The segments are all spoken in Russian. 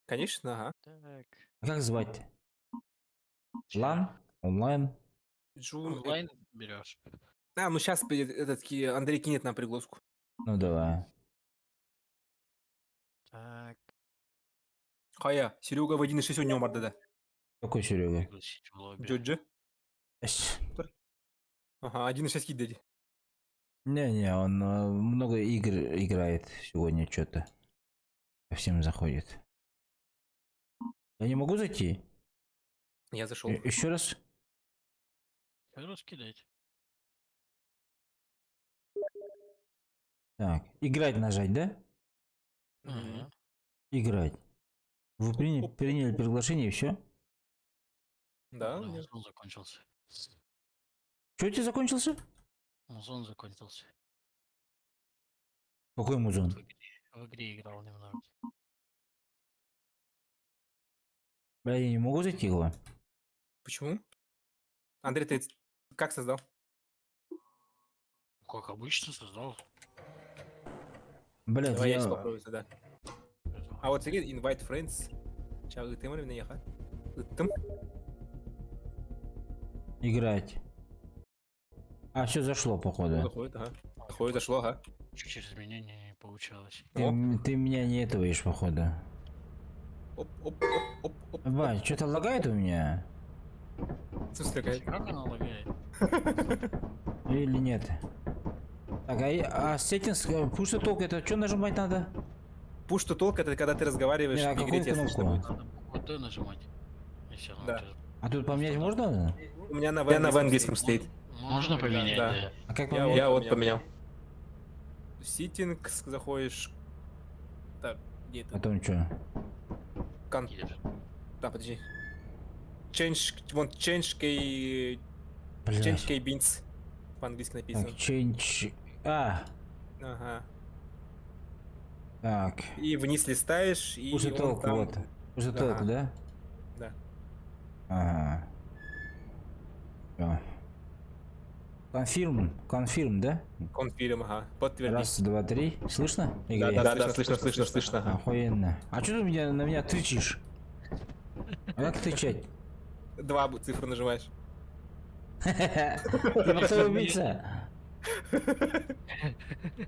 Конечно, ага. Так. А как звать? Чё? Лан? Онлайн? Джун. Онлайн берешь. Ну сейчас Андрей кинет нам пригласку. Ну давай. Так. Хая, Серега в 1.6 у него морда. Какой Серега? Пригласить в лобби. Джоджи. Эш. Ага, 1.6 кидали. Не, он много игр играет сегодня что-то. Ко всем заходит. Я не могу зайти? Я зашел. Еще раз? Раскидать. Так, играть нажать, да? Ага. Играть. Вы приняли приглашение и все? Да, Да, нет. музон закончился. Что у тебя закончился? Музон закончился. Какой музон? В игре играл немного. Бля, я не могу зайти его. Почему? Андрей, ты как создал? Как обычно создал. Блядь, Давай я я... сейчас попробую тогда. А вот смотри, invite friends. Ча, ты можешь меня ехать? Ты? Играть. А, все зашло, походу. Заходит, ага. Заходит, зашло, ага. Через меня не получалось. Ты меня не этого ешь, походу. Оп. Бать, что-то лагает у меня? В смысле, Как она лагает? Или нет? Так, а settings, push to talk, это что нажимать надо? Push to talk — это когда ты разговариваешь Не, а в игре, какую тебе слышно кнопку? будет. Надо букву Т нажимать. Если она Да. у тебя- А тут поменять можно? У меня в английском стоит. Можно поменять, Да. да. А как Я поменять? я вот поменял. Settings, заходишь. Так, где это? Потом что? Едешь. Да, подожди. Change key Блять. beans. По-английски Так, написано. change... А, Ага. так. И вниз листаешь, и Push to он talk, там... вот. Push to talk, Ага. да? Да. Ага. Всё. Confirm, да? Конфирм, ага. Подтверди. Раз, два, три. Слышно? Да, Игре? да, слышно. Ага. Охуенно. А что ты на меня тычешь? А как тычать? 2 цифры нажимаешь. Ты кто убийца?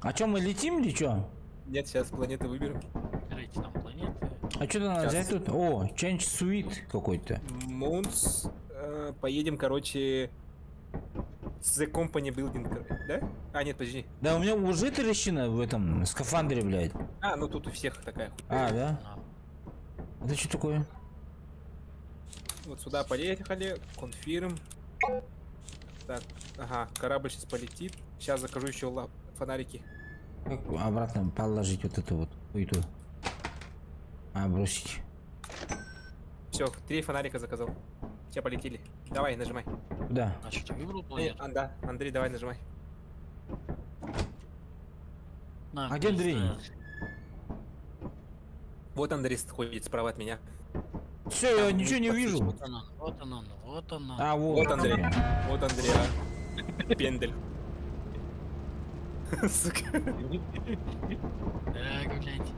А чё, мы летим или чё? Нет, сейчас планеты выберем. Выбирайте там планеты. А что надо Сейчас. взять тут? О, change suite какой-то. Moons. Поедем, короче, с The Company Building, да? А, нет, подожди. Да, у меня уже трещина в этом скафандре, блядь. Ну тут у всех такая. А, да? А, Это что такое? Вот сюда поехали. Конфирм. Так, ага, корабль сейчас полетит. Сейчас закажу еще фонарики. Как обратно положить вот эту вот хуету? А, бросить. Все, 3 фонарика заказал. Все полетели. Давай, нажимай. Куда? а что, ты выбрал планету? Да, Андрей, давай нажимай. На, А где Андрей? пизда. Вот Андрей ходит справа от меня. Все, я ничего не вижу. Вот она, вот она, вот она. А, вот. Вот Андрей. Вот Андрей. Пендель. Сука. Так, блядь.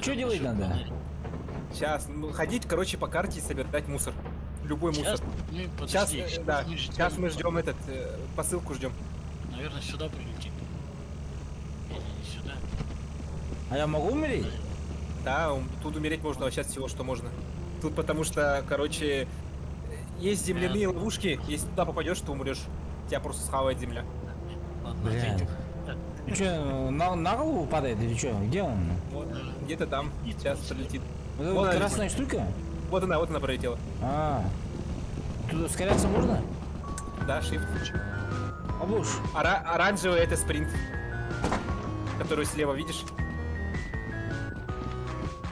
Что делать надо? Сейчас, ходить, короче, по карте и собирать мусор. Любой Сейчас, мусор. ну, Сейчас, подожди, да. мы ждем. Сейчас мы ждем посылку ждем. Наверное, сюда прилетит. Или не сюда. А я могу умереть? Да, тут умереть можно вообще от всего, что можно. Тут потому что, короче, есть земляные ловушки. Если туда попадешь, то умрешь. Тебя просто схавает земля. Ладно, Бля. ответим. Ну что, на голову падает или что? Где он? Вот, где-то там. Сейчас прилетит. Вот эта Вот вот она, красная штука? Вот она пролетела. А, тут ускоряться можно? Да, shift. Обуш. Оранжевый — это спринт. Который слева, видишь?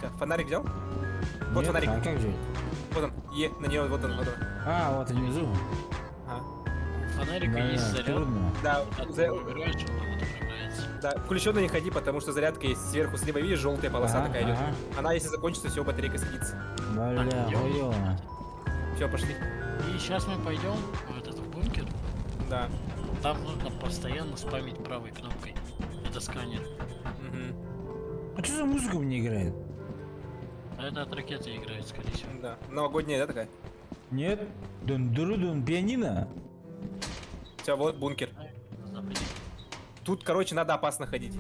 Так, фонарик взял? Вот Нет, фонарик. А как же? Вот он. На нее, вот он. А, вот внизу. Ага. У фонарика Бля, есть заряд. трудно. Да, Вот за- ты выбираешь, он там отправляется. да, включенно не ходи, потому что зарядка есть сверху слева, видишь, желтая полоса Ага, такая идет. ага. Она, если закончится, все, батарейка садится. Бля, идём. хуёво. Все, пошли. И сейчас мы пойдем в этот бункер. Да. Там нужно постоянно спамить правой кнопкой. Это сканер. Мгм. А что за музыка мне играет? А это от ракеты играет, скорее всего. Да. Новогодняя, да, такая? Нет? Дун-дуру-дун, пианино. У тебя вот бункер. Запрети. Тут, короче, надо опасно ходить.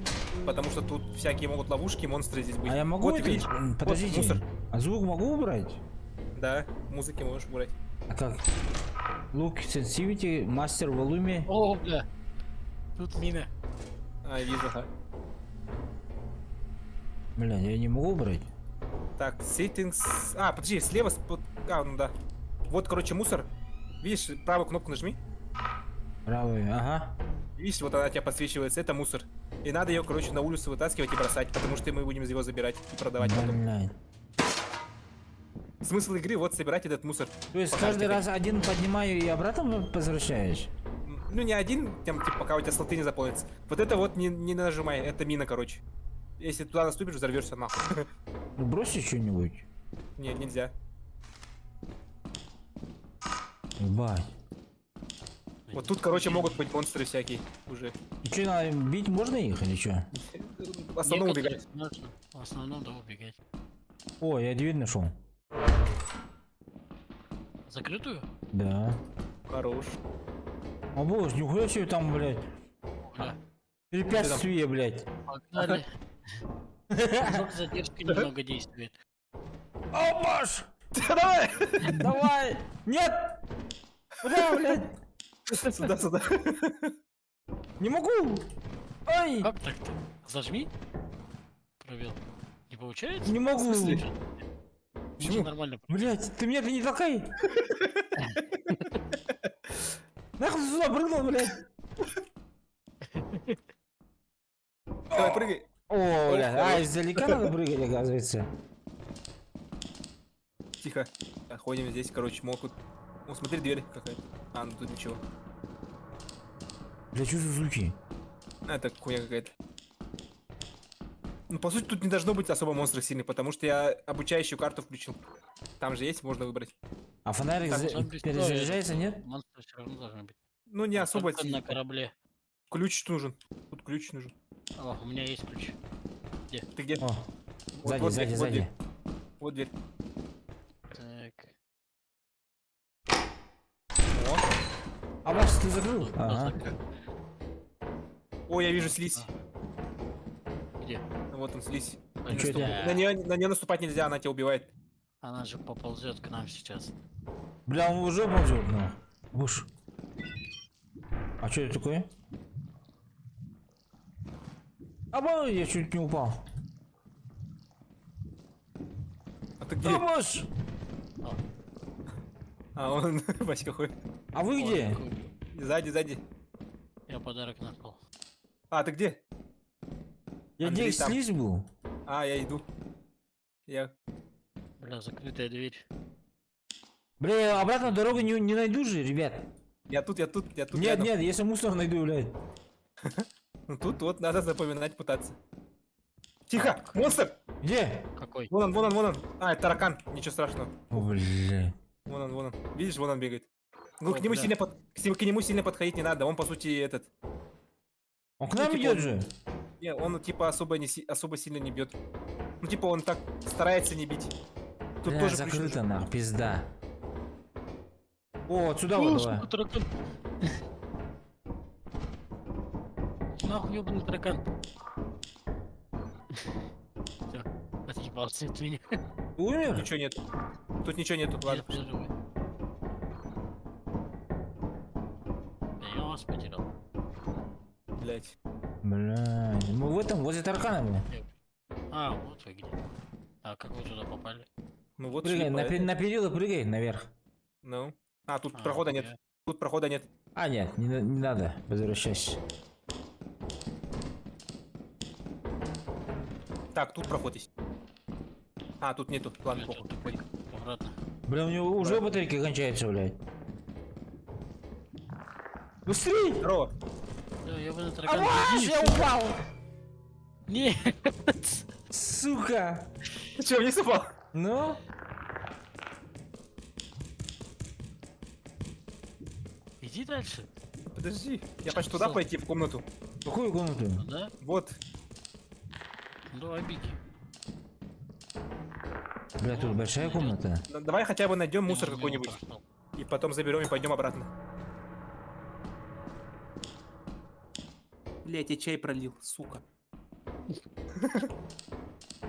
Потому что тут всякие могут ловушки, монстры здесь быть. А я могу Вот, это... видишь? Подождите. Вот мусор. А звук могу убрать? Да, музыки можешь убрать. А как? Look, sensitivity, master volume. О, бля. Тут мина. А, вижу, ага. Бля, я не могу убрать. Так, settings... А, подожди, слева... А, ну да. Вот, короче, мусор. Видишь, правую кнопку нажми. Правый, ага. Видишь, вот она тебя подсвечивается, это мусор. И надо ее, короче, на улицу вытаскивать и бросать, потому что мы будем его забирать и продавать потом. Блядь. Смысл игры вот собирать этот мусор. То есть Пока каждый тебе- раз один поднимаю и обратно возвращаешь? Ну, не один, там, типа, пока у тебя слоты не заполнятся. Вот это вот не нажимай, это мина, короче. Если туда наступишь, взорвешься нахуй. Ну бросьте что-нибудь. Не, нельзя. Ебать. Вот тут, короче, могут быть монстры всякие уже. И что, надо бить можно их или что? В основном Некоторые убегать. можно. В основном, да, убегать. О, я дверь нашел. Закрытую? Да. Хорош. О боже, нихуя себе там, блядь. Бля. Препятствие, блядь. Погнали. Звук задержки немного действует. О боже! Давай! Давай! Нет! Куда, блядь? Сюда, сюда. Не могу! Ай! Как так-то? Зажми. Провел. Не получается? Не могу! В смысле? Почему? Почему? Нормально. Блядь, ты меня не толкай! Нахуй ты сюда прыгнул, блядь! Давай, прыгай. О, блядь, а хорош. издалека надо прыгать, оказывается. Тихо. Так, ходим здесь, короче, могут... О, смотри, дверь какая-то. А, ну тут ничего. Бля, что за звуки? А, это хуйня какая-то. Ну, по сути, тут не должно быть особо монстров сильных, потому что я обучающую карту включил. Там же есть, можно выбрать. А фонарик Так, зомби перезаряжается, нет? Монстры все равно должны быть. Ну, не особо Только на сильно. корабле. Ключ нужен. Тут ключ нужен. О, у меня есть ключ. Ты где? О, Вот, сзади, вот сзади, дверь, вот сзади. дверь. Вот дверь. Так. О. А Маш, ты закрыл? Ага. О, я вижу слизь. Где? Вот он, слизь. Ну чё это? На нее наступать нельзя, она тебя убивает. Она же поползет к нам сейчас. Бля, он уже ползет, ну. Уж. А что это такое? Обалдеть, я чуть не упал. А ты где? Помощь! А, он Васька ходит. А вы где? Сзади, сзади. Я подарок нашел. А, ты где? Я Андрей здесь там. слизь был. А, я иду. Я... Бля, закрытая дверь. Бля, я обратно дорогу не найду же, ребят. Я тут. Нет, рядом. нет, если мусор найду, блядь. Ну тут вот надо запоминать, пытаться. Тихо! Монстр! Где? Где? Какой? Вон он. А, это таракан. Ничего страшного. О, бля. Вон он. Видишь, вон он бегает. Ну, О, к нему бля. к нему сильно подходить не надо. Он, по сути, этот... Он к нам типа идет он- же. Не, он, типа, особо сильно не бьет. Ну, типа, он так старается не бить. Тут Бля, тоже ключ закрыто, нужен. нах, пизда. О, отсюда вот давай. сука, таракан. Нахуй ёбаный таракан. Всё, отъебался от меня. Умер? Ничего нету. Тут ничего нету, ладно. Я живой. Я вас потерял. Блять. Бля, мы в этом, возле таракана были. А, вот вы где. А как вы туда попали? Ну вот Прыгай, шли по этой. на перила прыгай наверх. Ну. А, тут А, прохода окей. нет. Тут прохода нет. А, нет, не надо, возвращайся. Так, тут проход есть. А, тут нету. Ладно, Я похуй. тут тупик. Обратно. Бля, у него уже батарейка кончается, блядь. Быстрей! Здорово. Да, ёбаный таракан. Аваш, беги, я сука. упал! Нет. Сука! Ты что, вниз упал? Ну? Иди дальше. Подожди. Я хочу туда пойти, в комнату. Какую комнату? Ну да? Вот. Ну давай беги. Бля, тут большая комната. Ну, давай хотя бы найдем мусор Мимо какой-нибудь. прошел. И потом заберем и пойдем обратно. Бля, я тебе чай пролил, сука.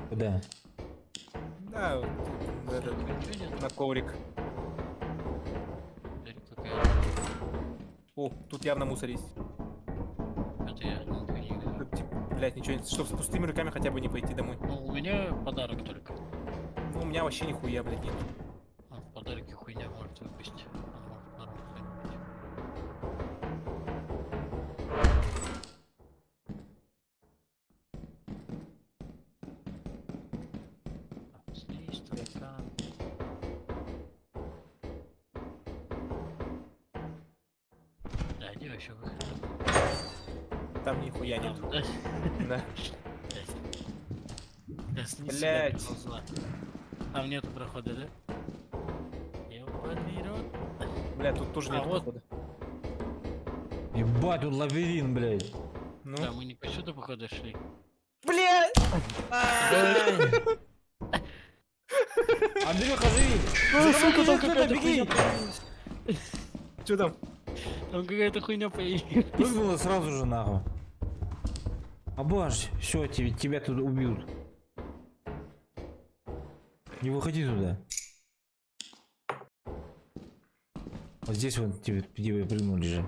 Куда? Да, вот тут, Ничего нет? на коврик. Дверь какая-то. О, тут явно мусор есть. Это я ничего не вижу. Тут, типа, блядь, ничего нет. Чтоб с пустыми руками хотя бы не пойти домой. Ну, у меня подарок только. Ну, у меня вообще нихуя, блядь, нет. А в подарке хуйня может выпасть. А может народ что-нибудь. Так, здесь только... Да, где вообще выход? Там нихуя нет. Там, да? Да. Сейчас не Блядь. сюда поползла. Там нету прохода, да? Ёбаный рот. Бля, тут тоже А, нет вот. прохода. Ебать, тут лабиринт, блядь. Ну. Да, мы не по сюда, походу, шли. Блядь! Андрюха, живи! Сука, там Сюда, какая-то беги! хуйня появилась. Что там? Там какая-то хуйня появилась. Прыгнула сразу же нахуй. Обожь, все, тебя тут убьют. Не выходи туда. Вот здесь вот тебе прыгнули же.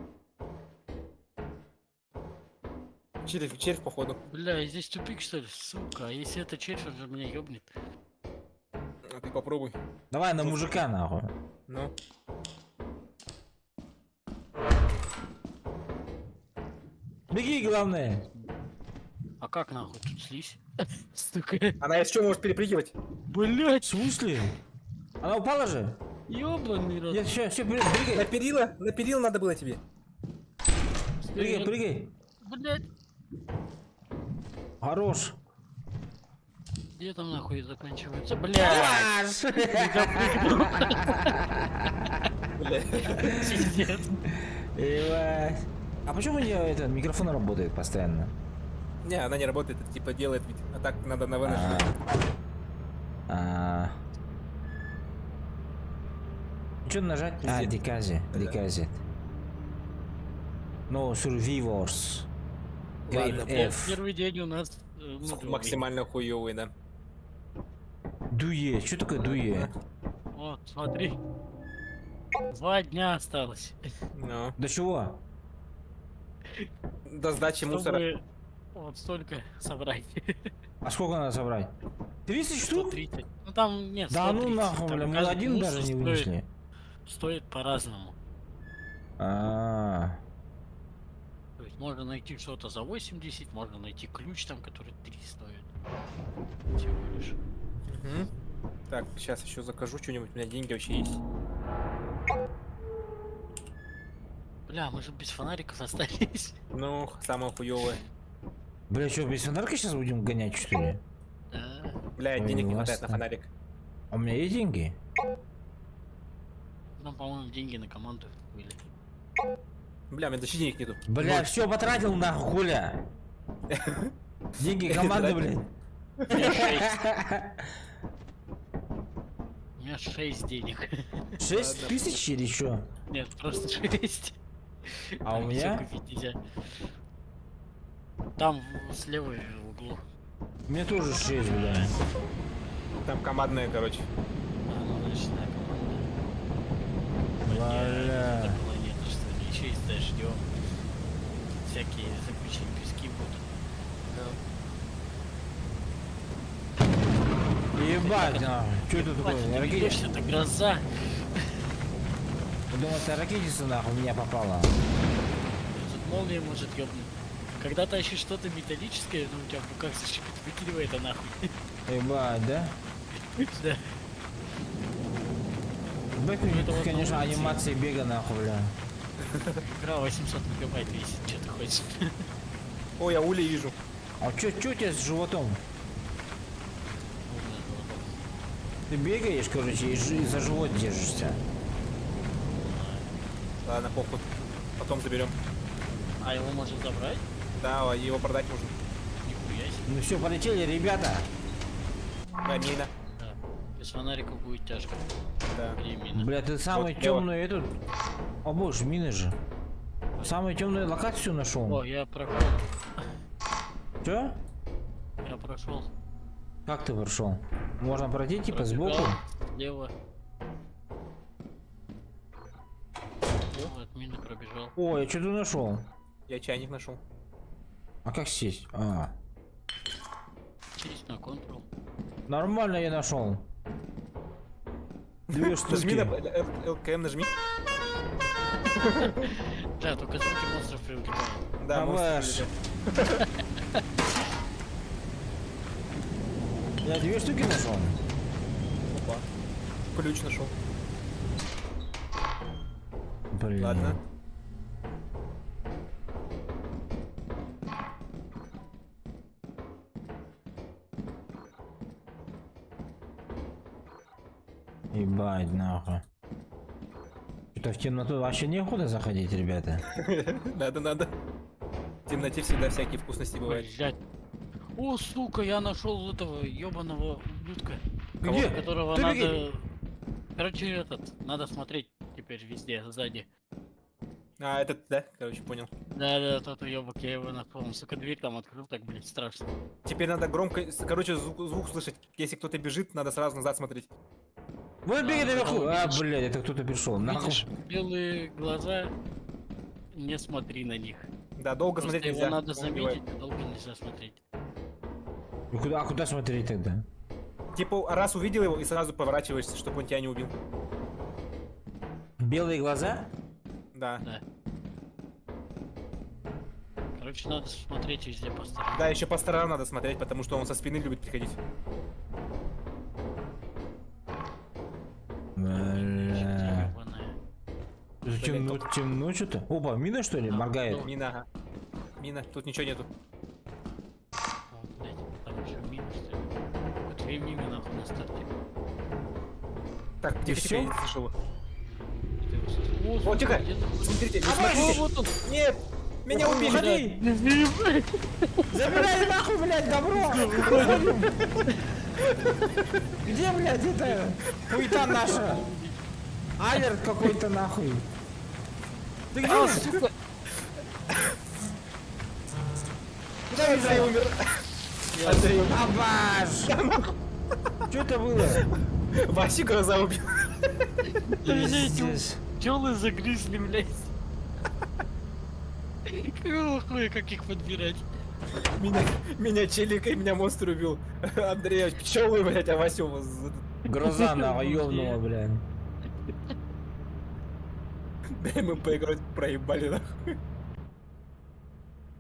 Червь, походу. Бля, здесь тупик, что ли? Сука, а если это червь, он же меня ёбнет. А ты попробуй. Давай на мужика нахуй. Ну. Беги, главное. А как нахуй тут слизь? Сука. Она еще может перепрыгивать. В Блять, смысле? Она упала же? ёбаный рот. Нет, все, прыгай. На перила надо было тебе. Прыгай, прыгай. Блять, Хорош. где там нахуй заканчивается? Блять. Бля. Пиздец. Ебать. А почему у нее этот микрофон работает постоянно? Не, она не работает, это типа делает ведь. А так надо на ВН. Что нажать? А, декази. No survivors. Ладно, Grade F. Первый день у нас Максимально хуёвый, да. Дуе. Что такое дуе? Вот, смотри. 2 дня осталось. Ну. До чего? До сдачи мусора. Чтобы вот столько собрать. А сколько надо собрать? 30 штук? 130. Ну там нет, Да 130. ну нахуй, Там бля, мы каждый один мусор даже не стоит- вынесли. Стоит по-разному. А, То есть можно найти что-то за 80, можно найти ключ там, который 3 стоит. Всего лишь. Мгм. Так, сейчас еще закажу что-нибудь. У меня деньги вообще есть. Бля, мы же без фонариков остались. Ну, самое хуёвое. Бля, что, без фонарика сейчас будем гонять, что ли? Да. Бля, Ой, денег не хватает на классно. фонарик. А у меня есть деньги? Там, по-моему, деньги на команду были. Бля, у меня даже денег нету. Бля, все потратил нахуй, Коля. Деньги команды, блядь. У меня 6 денег. 6 тысяч или что? Нет, просто 6. А у меня? Купить нельзя. Там слева в углу. У меня тоже 6, бля. Там командная, короче. А, ну, значит, да, команда. Бля. Это планета, что ли, еще и с дождем. Всякие заключения пески будут. Ебать, нахуй. Что это такое? Хватит, Ракетица? дождь, это гроза. Я думал, это ракетица нахуй в меня попала. Тут молния может ёбнуть. Когда тащишь что-то металлическое, ну у тебя в руках защипит, выкидывай это нахуй. Ебать, да? Да. Ебать, Это вот конечно, на улице. анимация бега нахуй, бля. Игра 800 мегабайт весит, что ты хочешь. Ой, я ули вижу. А чё у тебя с животом? Ты бегаешь, короче, и за живот держишься. Ладно, похуй. Потом заберем. А его можно забрать? Да, его продать можно. Нихуя себе. Ну все, полетели, ребята. Да, мина. Да. Без фонариков будет тяжко. Да. Временно. Бля, ты самый Вот лево. темный этот. О боже, мины же. Самую темную локацию нашел. О, я прошел. Чё? Я прошел. Как ты прошел? Можно пройти типа сбоку? Слева. Вот, мины пробежал. О, я что-то нашел. Я чайник нашел. А как сесть? А, Сесть на контрол. нормально я нашел. Две Нажми на штуки. ЛКМ, нажми. Да, только звуки монстров привлекают. Да, А монстр ваш. прилетел. Я две штуки нашел. Опа. Ключ нашел. Блин. Ладно. Ебать, нахуй. Что-то в темноту вообще некуда заходить, ребята. Надо. В темноте всегда всякие вкусности бывают. Блять. О, сука, я нашел этого ебаного ублюдка. Где? Которого Ты надо. беги. Короче, надо смотреть теперь везде, сзади. А, этот, да? Короче, понял. Да, тот уебок, я его нашел. Он, сука, дверь там открыл, так, блять, страшно. Теперь надо громко, короче, звук слышать. Если кто-то бежит, надо сразу назад смотреть. Вот беги наверху. А, видишь? блядь, это кто-то пришел. Нахуй. Видишь, белые глаза, не смотри на них. Да, долго Просто смотреть его нельзя. надо он убивает. заметить, а долго нельзя смотреть. Ну куда, а куда смотреть тогда? Типа, раз увидел его и сразу поворачиваешься, чтобы он тебя не убил. Белые глаза? Да. Да. Короче, надо смотреть везде по сторонам. Да, еще по сторонам надо смотреть, потому что он со спины любит приходить. Бля. Ебаная. Тут темно что-то. Опа, мина что ли? Да, Моргает. ну. Мина, ага. Мина, тут ничего нету. О, блядь, там еще мины, что ли? Вот 2 мины нахуй на старте. Так, тихо, всё? я не слышал его. О, О, сука, тихо! где-то- Смотрите, не О, смотрите! вот он! Нет! Меня убили! Уходи! Забирай нахуй, блядь, добро! Уходим! Где, блядь, это? Хуета наша! Алерт какой-то нахуй! Ты где? Сука! Куда Андрей бежал? умер! Андрей умер! Абаш! Что это было? Васи глаза убил! Пиздец. Пчелы загрызли, блядь. Какого хуя, как их подбирать? Меня челик и меня монстр убил. Андрей пчелы, блядь, а Вася его Гроза нахуй, ёбнула, блядь. дай мы поиграть, проебали нахуй.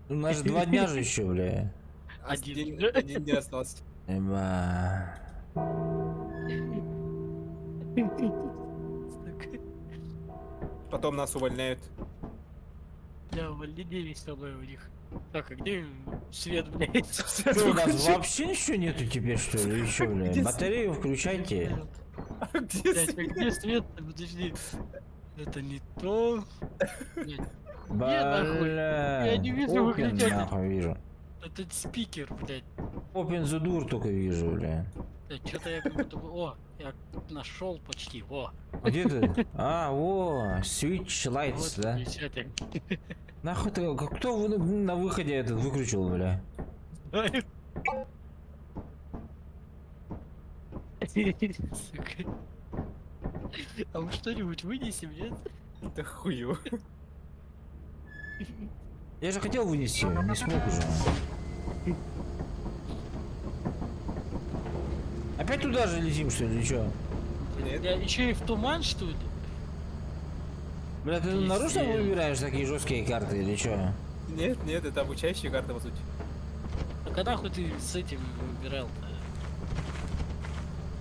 У нас же 2 дня же еще, бля. Один. Один день остался. Эба. Потом нас увольняют. Бля, увольнение веселое у них. Так, а где свет, блядь? Что, у нас вообще ничего нету теперь, что ли? Еще, бля. Где Батарею включайте. Где Блядь, а свет? где свет? Подожди. Это не то. Блядь, нахуй? Бля. Я не вижу Open, выключатель. нахуй вижу. это спикер, блядь. Open the door только вижу, бля. Что-то я как будто бы... О, я нашел почти. О, Где ты? А, о, switch lights, вот да? выключатель. Нахуй ты, кто на выходе этот выключил, бля? Сука. А мы что-нибудь вынесем, нет? Да хую. Я же хотел вынести, не смог уже. Опять туда же летим, что ли, чё? Нет. Я еще и в туман, что ли? Бля, ты Пиздец. нарочно выбираешь такие жесткие карты или чё? Нет, нет, это обучающая карта, по сути. А когда хоть ты с этим выбирал-то?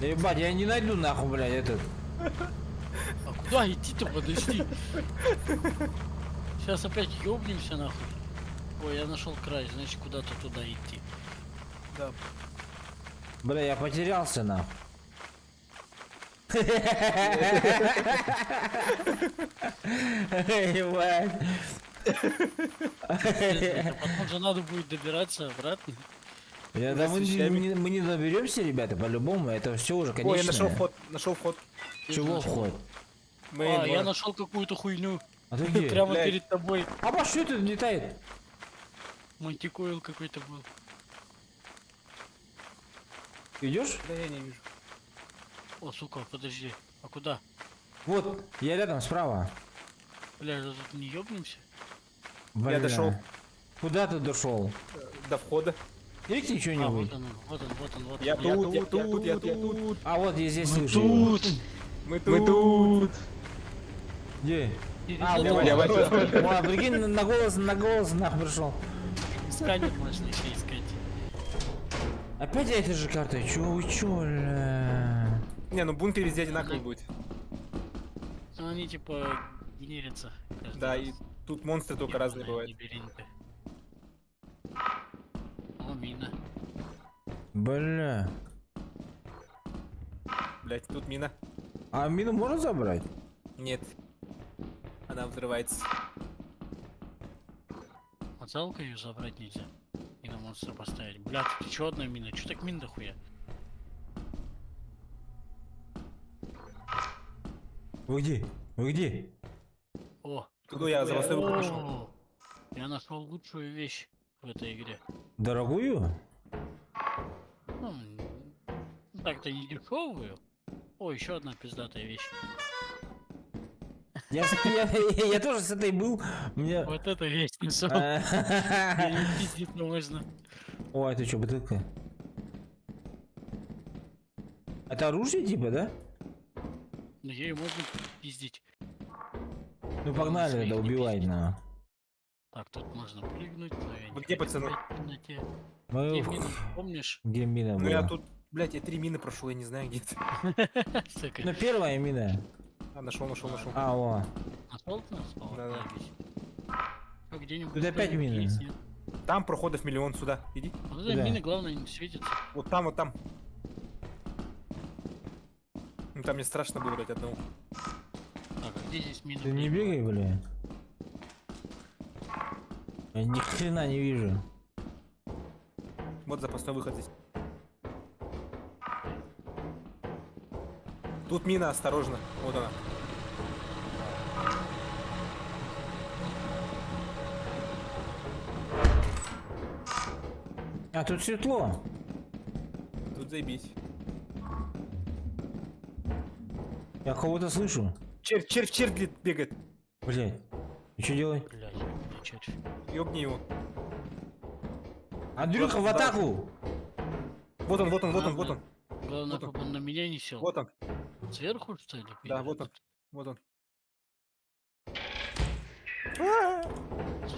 Да ебать, я не найду нахуй, блядь, этот. А куда идти-то? Подожди. Сейчас опять ёбнемся нахуй. Ой, я нашел край, значит куда-то туда идти. Да. Бля, я потерялся нахуй. Ебать. А потом же надо будет добираться обратно. Да мы с вещами. мы не доберемся, ребята, по-любому. Это все уже конечно. Ой, я нашел вход. Нашел вход. Чего вход? Мейн, Я вон. нашел какую-то хуйню. А ты где? Прямо Блядь. перед тобой. А что это летает? Мантикоил какой-то был. Идешь? Да я не вижу. О, сука, подожди. А куда? Вот, я рядом, справа. Бля, тут не ёбнемся? Бля. дошел. Куда ты дошел? До входа. Есть А, что-нибудь? вот он, вот он, вот он, вот Я он. тут, я тут. А вот я здесь слышу. Тут! Мы тут. Где? А, Я вот, давай. О, прикинь, на голос нахуй пришел. сканер можно еще искать. Опять эта же карта, чё, ля? Не, ну бункер везде одинаковый будет. Ну, они типа генерятся. каждый Да, раз. и тут монстры только разные Ебаная бывают. лабиринты. О, мина. Бля. Блять, тут мина. А мину можно забрать? Нет. Она взрывается. Мацалку ее забрать нельзя. И на монстра поставить. Бля, тут еще одна мина. Че так мин дохуя? Вы где? Вы где? О! Туда я за мостовую пошел. О, я нашел лучшую вещь в этой игре. Дорогую? Ну, так-то не дешевую. О, еще одна пиздатая вещь. Я тоже с этой был. Мне... Вот это вещь нашел. А. Пиздить можно. О, это что, бутылка? Это оружие типа, да? Но ей можно пиздить. Ну погнали, своих да не убивай пиздить. на. Так, тут можно прыгнуть, но я не Вы где, хочу пацаны? быть в темноте. Мы Где в- мина, помнишь? Где мина Ну я была? тут, блять, я 3 мины прошел, я не знаю где это. Сука. Ну первая мина. А, нашел. А, о. Нашел нас? О, Да-да. заебись. Что, где-нибудь Тут опять кто-нибудь мины. есть, нет? Там проходов миллион, сюда, иди. Вот эти Куда? мины, главное, не светятся. Вот там, вот там. Ну там мне страшно было брать одного. Так, а где здесь мины? Ты не бегай, бля. Я ни хрена не вижу. Вот запасной выход здесь. Тут мина, осторожно. Вот она. А тут светло. Тут заебись. Я кого-то слышу. Червь бегает. Блять. И что делать? Блядь, червь. Ёбни его. Андрюха, в атаку! Вот он. Главное, Вот он. чтобы он на меня не сел. Вот он. Сверху, что ли? Да, Или вот он. тут? Вот он.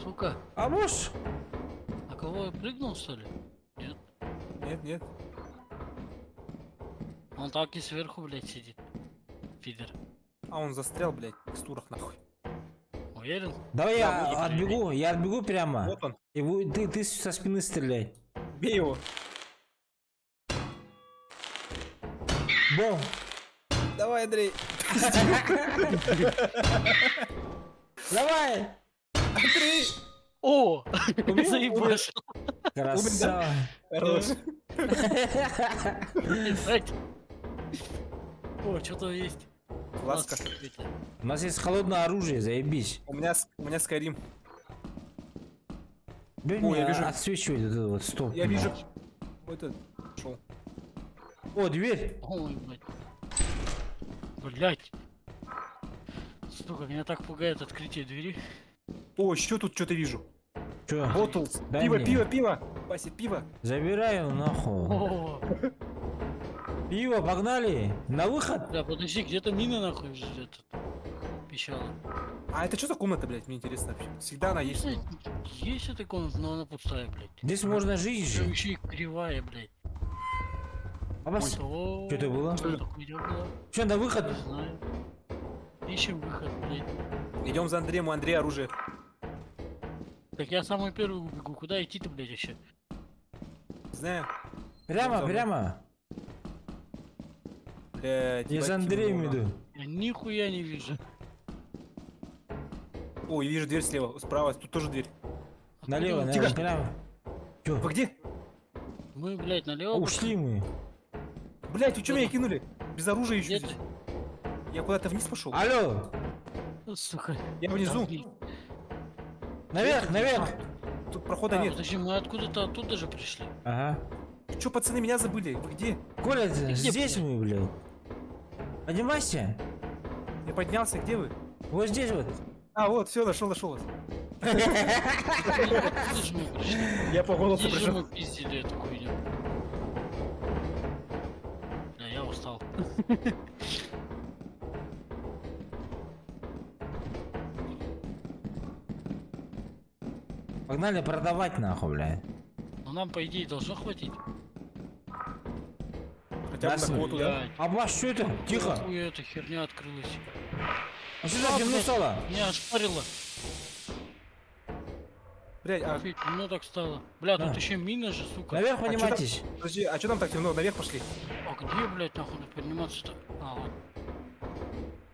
Сука, А может? а кого я прыгнул, что ли? Нет. Нет. Он так и сверху, блядь, сидит. Фидер. А он застрял, блядь, в текстурах нахуй. Уверен? Давай Да, я отбегу прямо. Вот он. И ты со спины стреляй. Бей его. Бом! Давай, Андрей. Давай! Андрей. О! Убил? Заебашил. Красава! Хорош. Ебать. О, что-то есть. Ласка. Смотрите. У нас есть холодное оружие, заебись. У меня Скайрим. Блин, О, я вижу. отсвечивает вот это вот, стоп. Я вижу. Это шел. О, дверь! Ой, блядь. Блядь. Сука, меня так пугает открытие двери. О, еще тут что-то вижу. Чё? Bottles. Дай мне. Пиво. Паси, пиво. Забираю нахуй. О, Пиво, погнали! На выход! бля, подожди, где-то мина нахуй этот пищала. А это что за комната, блядь? Мне интересно вообще. Всегда она есть. Блядь, есть эта комната, но она пустая, блядь. Здесь можно жить Причем же. еще и кривая, блядь. Абас, О, Чё это было? Что это хуйня была? что на выход? Не знаю. Ищем выход, блядь. Идем за Андреем, у Андрея оружие. Так я самый первый убегу. Куда идти-то, блядь, еще? Знаю. Прямо, за мной. прямо. Блядь. Я ебать, за Андреем темно. иду. Я нихуя не вижу. О, я вижу дверь слева, справа. Тут тоже дверь. Налево, Откуда? налево, Тихо. прямо. Чё? Вы где? Мы, блядь, налево. Ушли мы. Блять, вы что меня кинули? Без оружия еще Нет. здесь. Я куда-то вниз пошел. Алло. Сука. Я внизу. Наверх, наверх. Тут прохода нет. Подожди, мы откуда-то оттуда же пришли. Ага. Че, пацаны, меня забыли? Вы где? Коля, где, здесь блядь? мы, блядь. Поднимайся. Я поднялся, где вы? Вот здесь вот. А, вот, все, нашел вас. Откуда же мы пришли? Я по голосу Где же пришел. мы пиздили эту хуйню? Да, я устал. Погнали продавать нахуй, блядь. Но нам, по идее, должно хватить. Хотя бы Нас- на квоту, да? А баш, что это? Тихо. Хуя эта херня открылась. А что так темно блядь. стало? Меня ошпарило. Блять, а, Офигеть, темно так стало. Бля, тут Да. еще мина же, сука. Наверх чё поднимайтесь. подожди, а что там так темно? Наверх пошли. А где, блядь, нахуй надо подниматься-то? А, вот.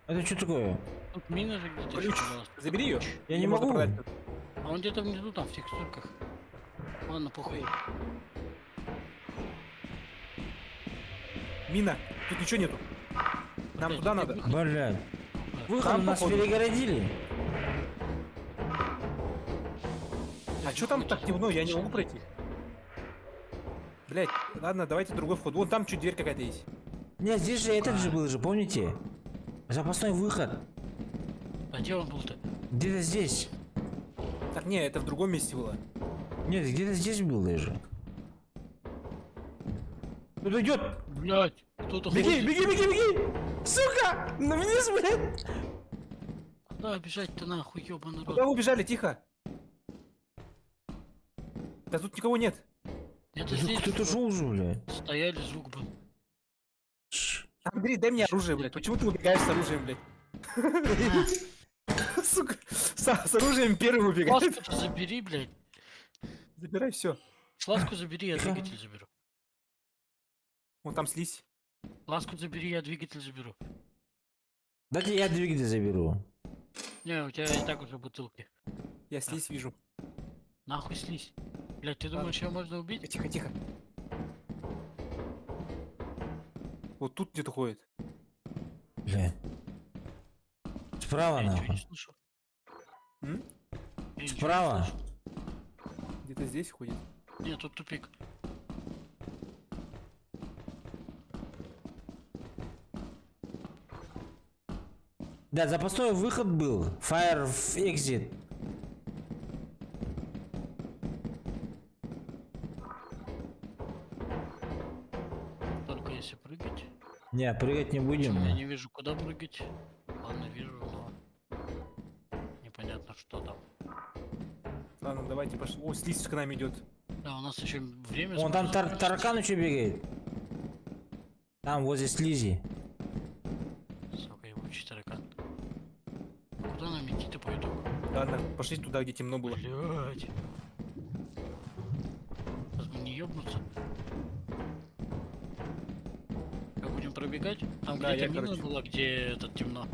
Это что такое? Тут мина же где-то Ключ. ещё была. Забери ее. Я не могу. А он где-то внизу, там, в текстурках. Ладно, похуй. Мина, тут ничего нету. Нам Блядь, туда где надо. выход? Блядь. Выход Там, у нас походу. перегородили. А что там так темно? Я не могу пройти. Блять, ладно, давайте другой вход. Вон там чуть дверь какая-то есть. Нет, здесь же этот же был же, помните? Запасной выход. А где он был-то? Где-то здесь. Так, не, это в другом месте было. Нет, где-то здесь был даже. Кто-то идет. Блядь, кто-то Беги, ходит. беги, беги, беги! Сука! На вниз, блядь! Куда бежать-то нахуй, ёбаный рот? Куда вы убежали? Тихо. Да тут никого нет. Это Да здесь кто-то шел уже, блядь. стояли, звук был. Чш. Андрей, дай мне оружие, блядь. Почему ты убегаешь с оружием, блядь? Сука, с оружием первым убегаешь. Фласку забери, блядь. Забирай все. Фласку забери, я двигатель заберу. Вон там слизь. Фласку забери, я двигатель заберу. Дайте я двигатель заберу. Не, у тебя и так уже бутылки. Я слизь вижу. Нахуй слизь. Блядь, ты думаешь, ее можно убить? Тихо, тихо. Вот тут где-то ходит. Бля. Справа, Я ничего не нахуй. слышу. М? Я ничего не Справа. слышу. Где-то здесь ходит. Нет, тут тупик. Да, запасной выход был. Fire exit. Только если прыгать. Не, прыгать не будем. Я не вижу, куда прыгать. Ладно, вижу, но... Непонятно, что там. Ладно, давайте пошли. О, слизь к нам идет. Да, у нас еще время... Вон там закончилось. таракан еще бегает. Там, возле слизи. Сука, ебучий таракан. Куда нам идти-то по итогу? Ладно, пошли туда, где темно было. Блять. Сейчас бы не ёбнуться. Как будем пробегать? Там Да, где-то я, мина короче. была, где этот темно.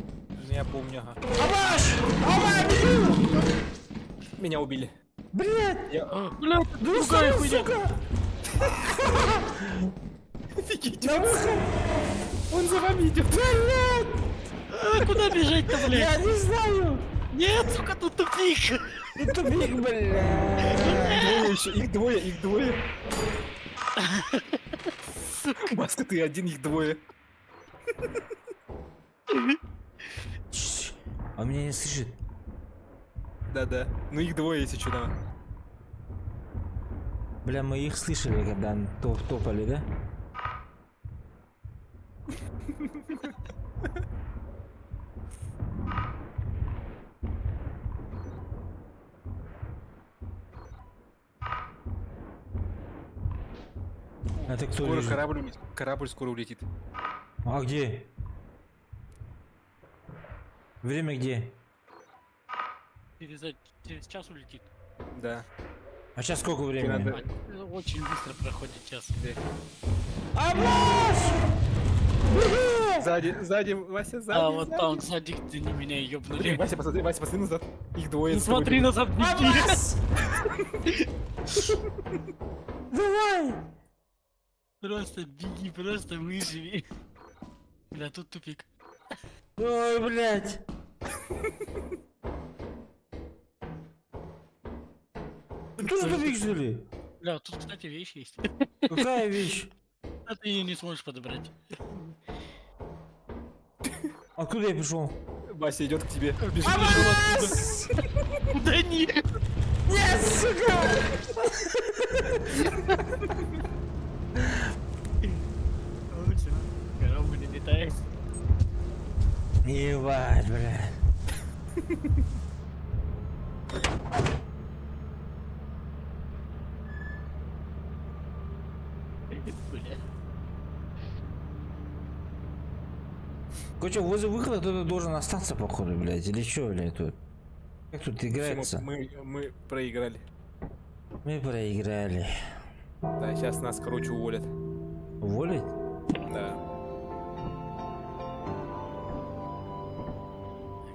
Я помню, ага. Абаш! Абаш, бегу! Меня убили. Блядь! Я... Блять, другая хуйня. сука! Офигеть, На выход! он за вами идет. А, куда бежать-то, Я блядь? не знаю! Нет, сука, тут тупик. Это тупик, блядь! Двое еще, их двое, их двое. Маска, ты один, их двое. Чш. Он меня не слышит. Да-да. Ну их двое, если что, да. Бля, мы их слышали, когда топали, да? Это кто Скоро лежит? корабль скоро улетит. А где? Время где? Через час улетит. Да. А сейчас сколько времени? надо- Очень быстро проходит час. Абаш! Сзади, Вася, сзади. А, вот сзади. там сзади ты не меня Блин, ёбнули. Вася, посмотри назад. Их двое. Не с тобой смотри бегут. назад, беги. Абаш! Давай! Просто беги, просто выживи. Бля, тут тупик. Ой, блядь. Ты тоже тупик, что ли? Бля, тут, кстати, вещь есть. Какая вещь? А ты ее не сможешь подобрать. Откуда я пришел? Вася идет к тебе. Бежит. Да нет! Нет, сука! Корабль не летает. Ебать, блядь. Бля. Короче, возле выхода кто-то должен остаться, походу, блядь. Или что, блядь, тут? Как тут играется? Мы проиграли. Мы проиграли. Да, сейчас нас, короче, уволят. Уволить? Да.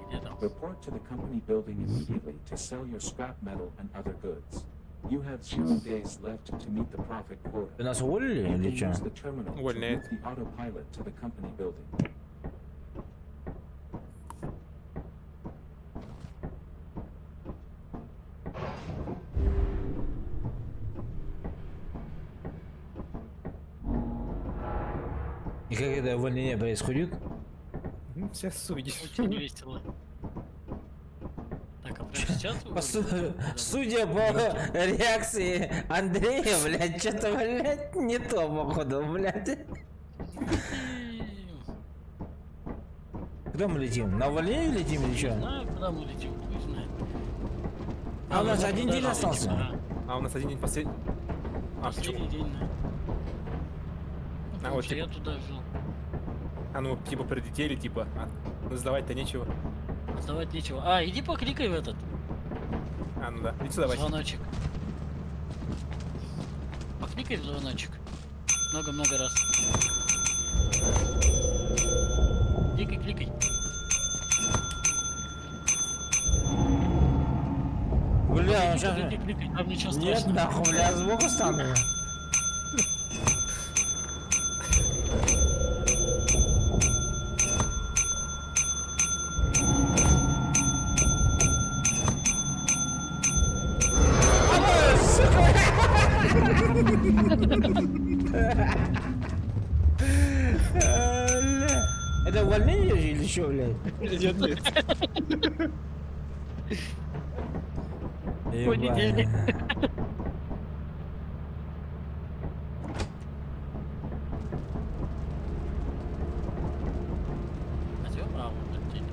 Где там? Report to the company building immediately to sell your scrap metal and other goods. You have 0 days left to meet the profit quota. Ты нас уволили You или can что? use the terminal to Увольняет. move the autopilot to the company building. И как это увольнение происходит? Сейчас увидишь. Очень весело. Так, а прямо сейчас вы Судя по реакции Андрея, блядь, что-то, блядь, не то, походу, блядь. Куда мы летим? На увольнение летим или Не что? знаю, куда мы летим, хуй знает. А у нас мы один туда день же остался. летим, А у нас один день последний. да. Последний день, да. А, Потому вот что типа- я туда жил. А ну, типа, прилетели, типа. Ну, сдавать-то нечего. Сдавать нечего. А, иди покликай в этот А, ну да. Иди сюда, Вася. звоночек. Покликай в звоночек. Много-много раз. Кликай, кликай. Бля, он Кликай, сейчас... кликай, кликай, там ничего Нет, страшного. нахуй, бля, сбоку стану. Бля. Это увольнение или что, блядь? Нет, нет. Понедельник. Ебать. А чё? А, вот день.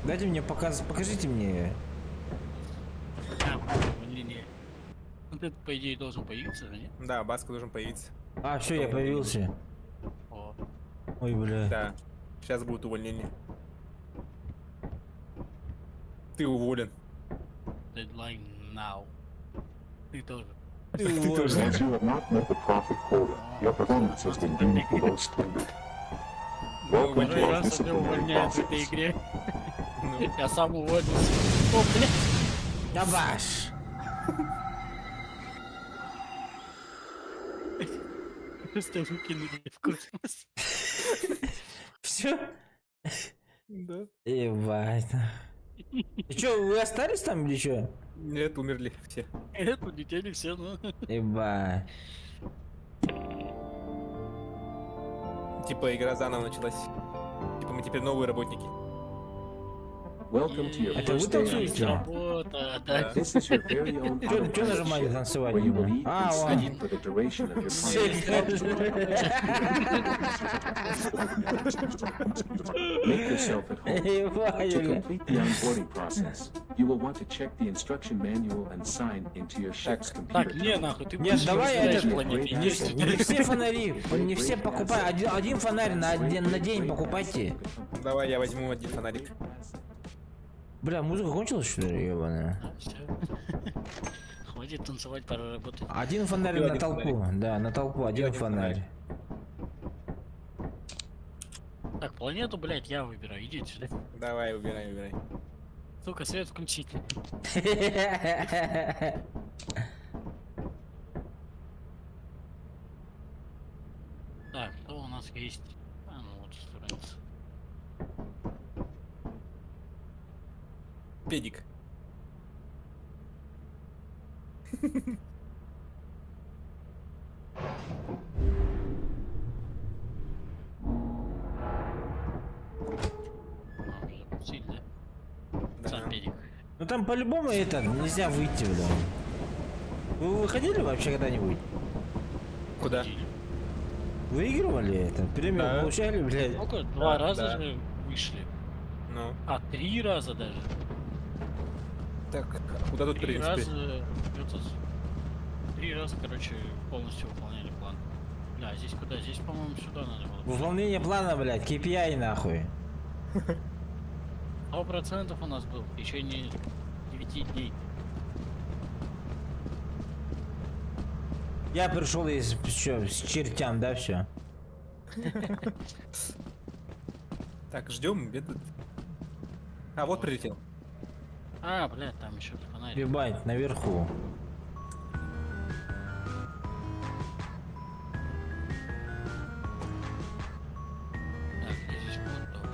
Дайте мне покажите мне. А, увольнение. Вот это, по идее, должен появиться, да, нет? Да, Баска должен появиться. А, все, я появился. О, Ой, бля. Да. Сейчас будет увольнение. Ты уволен. deadline now. Ты тоже. Ты тоже. уволен. As you have not met the profit quota, your performance has been deemed below standard. Welcome to Второй our раз тебя disciplinary увольняют в этой process. игре. Ну, Я сам уволился. О, блядь. Дабаш. Просто выкинули в космос. Все? да. Ебать. И чё, вы остались там или чё? Нет, умерли все. Это улетели все, ну. Ебать. Типа игра заново началась. Типа мы теперь новые работники. Welcome to your Это вы first day on the танцуете? job. Работа, да. This is your very own Чё autopilot нажимали shift, танцевать? where you will eat А, and ладно. sleep for the duration of your project. Make yourself at home. Ебать, To бля. complete the onboarding process, you will want to check the instruction manual and sign into your ship's computer. Так, не, нахуй, ты Нет, будешь давай разделять этот- планеты. Не- Есть Не все фонари, не все покупай. Один фонарь на день покупайте. Давай я возьму один фонарик. Бля, музыка кончилась, что ли, ебаная? Всё. Хватит танцевать, пора работать. Один фонарь Купил на один толпу. Да, на толпу один один фонарь. Так, планету, блядь, я выбираю. Идите сюда. Давай, выбирай, выбирай. Сука, свет включить. Так, что у нас есть? А, ну вот страница. Педик. А, уже запустили, да? Да. Сам педик. Ну там по-любому это нельзя выйти, бля. Вы выходили вообще когда-нибудь? Куда? Выигрывали это? Премию Да. получали, блядь? Только два Да, раза да. же вышли. Ну, А 3 раза даже. так, куда тут 3 принципе? раза. 3 раза, короче, полностью выполняли план. Да, здесь куда? Здесь, по-моему, сюда надо было. Выполнение плана, блядь, KPI нахуй. 100% у нас был в течение 9 дней. Я пришел из чё, с чертям, да, все. Так, ждем этот. А, вот прилетел. А, блядь, там еще фонарик. Ебать, наверху. Так, где здесь вот топик?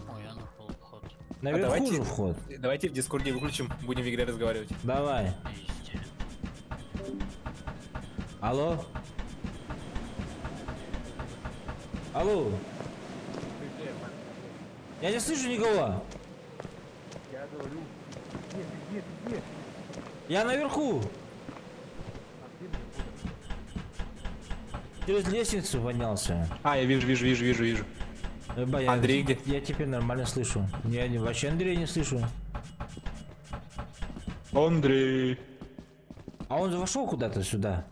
Ой, я нашел вход. Наверху давайте- же вход. Давайте в Дискорде выключим, будем в игре разговаривать. Давай. Везде. Алло? Алло? Я не слышу никого. Я говорю, где? Я наверху. Через лестницу поднялся. А, я вижу. Ебать, я- Андрей где? Я теперь нормально слышу. Я вообще Андрея не слышу. Андрей. А он вошел куда-то сюда.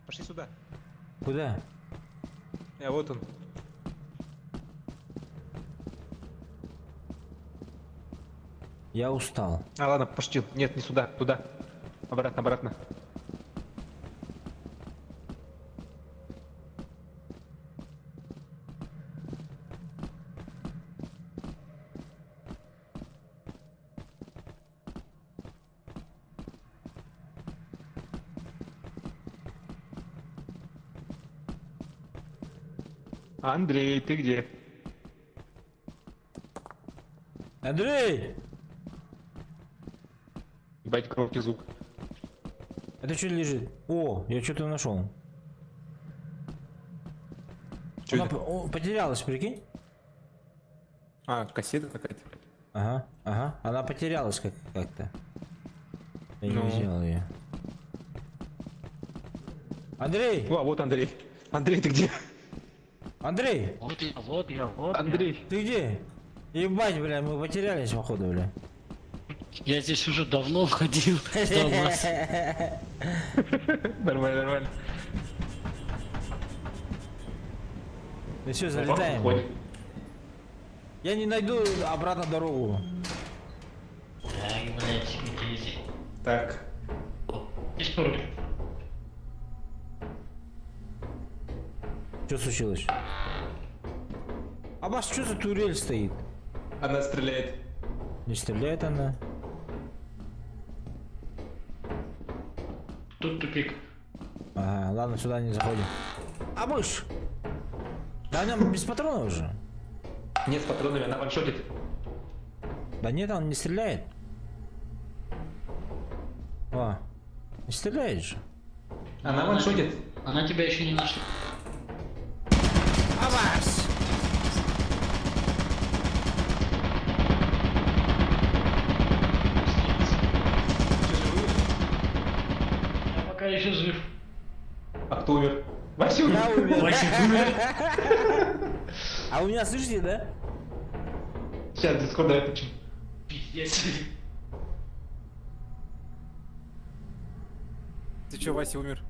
Пошли сюда. Куда? Вот он. Я устал. А, ладно, пошли. Нет, не сюда, туда. Обратно. Андрей, ты где? Андрей! Ебать, громкий звук. Это что лежит? О, я что-то нашел. Чё Она это? потерялась, прикинь? А, кассета какая-то. Ага. Она потерялась как-то. Я не Ну. взял ее. Андрей! О, вот Андрей. Андрей, ты где? Андрей! Вот я. Андрей. Ты где? Ебать, бля, мы потерялись, походу, бля. Я здесь уже давно входил. Ждал вас. Нормально. Ну все, залетаем. Я не найду обратно дорогу. Так, блядь, иди. Так. Здесь пароль. Что случилось? А вас что за турель стоит? Она стреляет. Не стреляет она? Тут тупик. Ага, ладно, сюда не заходим. А мышь! Да в нем без патронов уже. Нет, с патронами, она ваншотит. Да нет, он не стреляет. О, не стреляет же. Она ваншотит. Она тебя еще не нашла. А вас! Я пока еще жив. А кто умер? Вася умер. Я умер. Вася умер. А у меня, слышите, да? Сейчас, Дискорд, давай почему. Пиздец. Ты чё, Вася умер?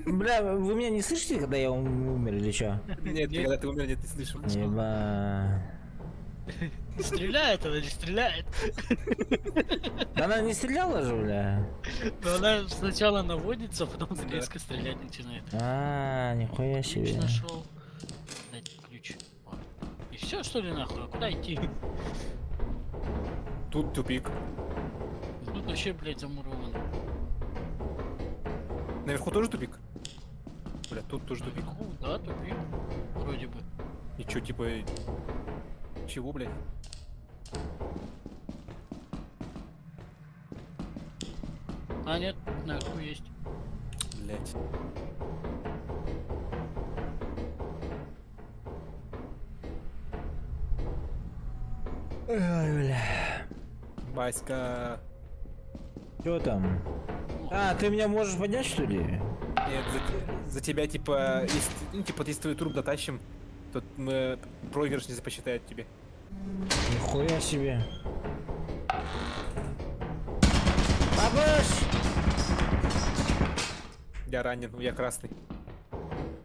Бля, вы меня не слышите, когда я умер или чё? Нет, когда ты умер, нет, не слышу. Еба. Стреляет она, не стреляет. Да она не стреляла же, бля. Но она сначала наводится, а потом резко стрелять начинает. А, нихуя Ключ себе. нашел. Дайте ключ. Вот. И все что ли нахуй? А куда идти? Тут тупик. Тут вообще, блядь, замуровано. Наверху тоже тупик? Бля, тут тоже тупик. Наверху, да, тупик. Вроде бы. И чё, типа... Чего, блядь? А, нет, наверху есть. Блядь. Ой, бля. Баська. Что там? А, ты меня можешь поднять, что ли? Нет, за тебя, типа, если, ну, типа, если твой труп дотащим, то мы проигрыш не запосчитают тебе. Нихуя себе. Бабуш! Я ранен, я красный.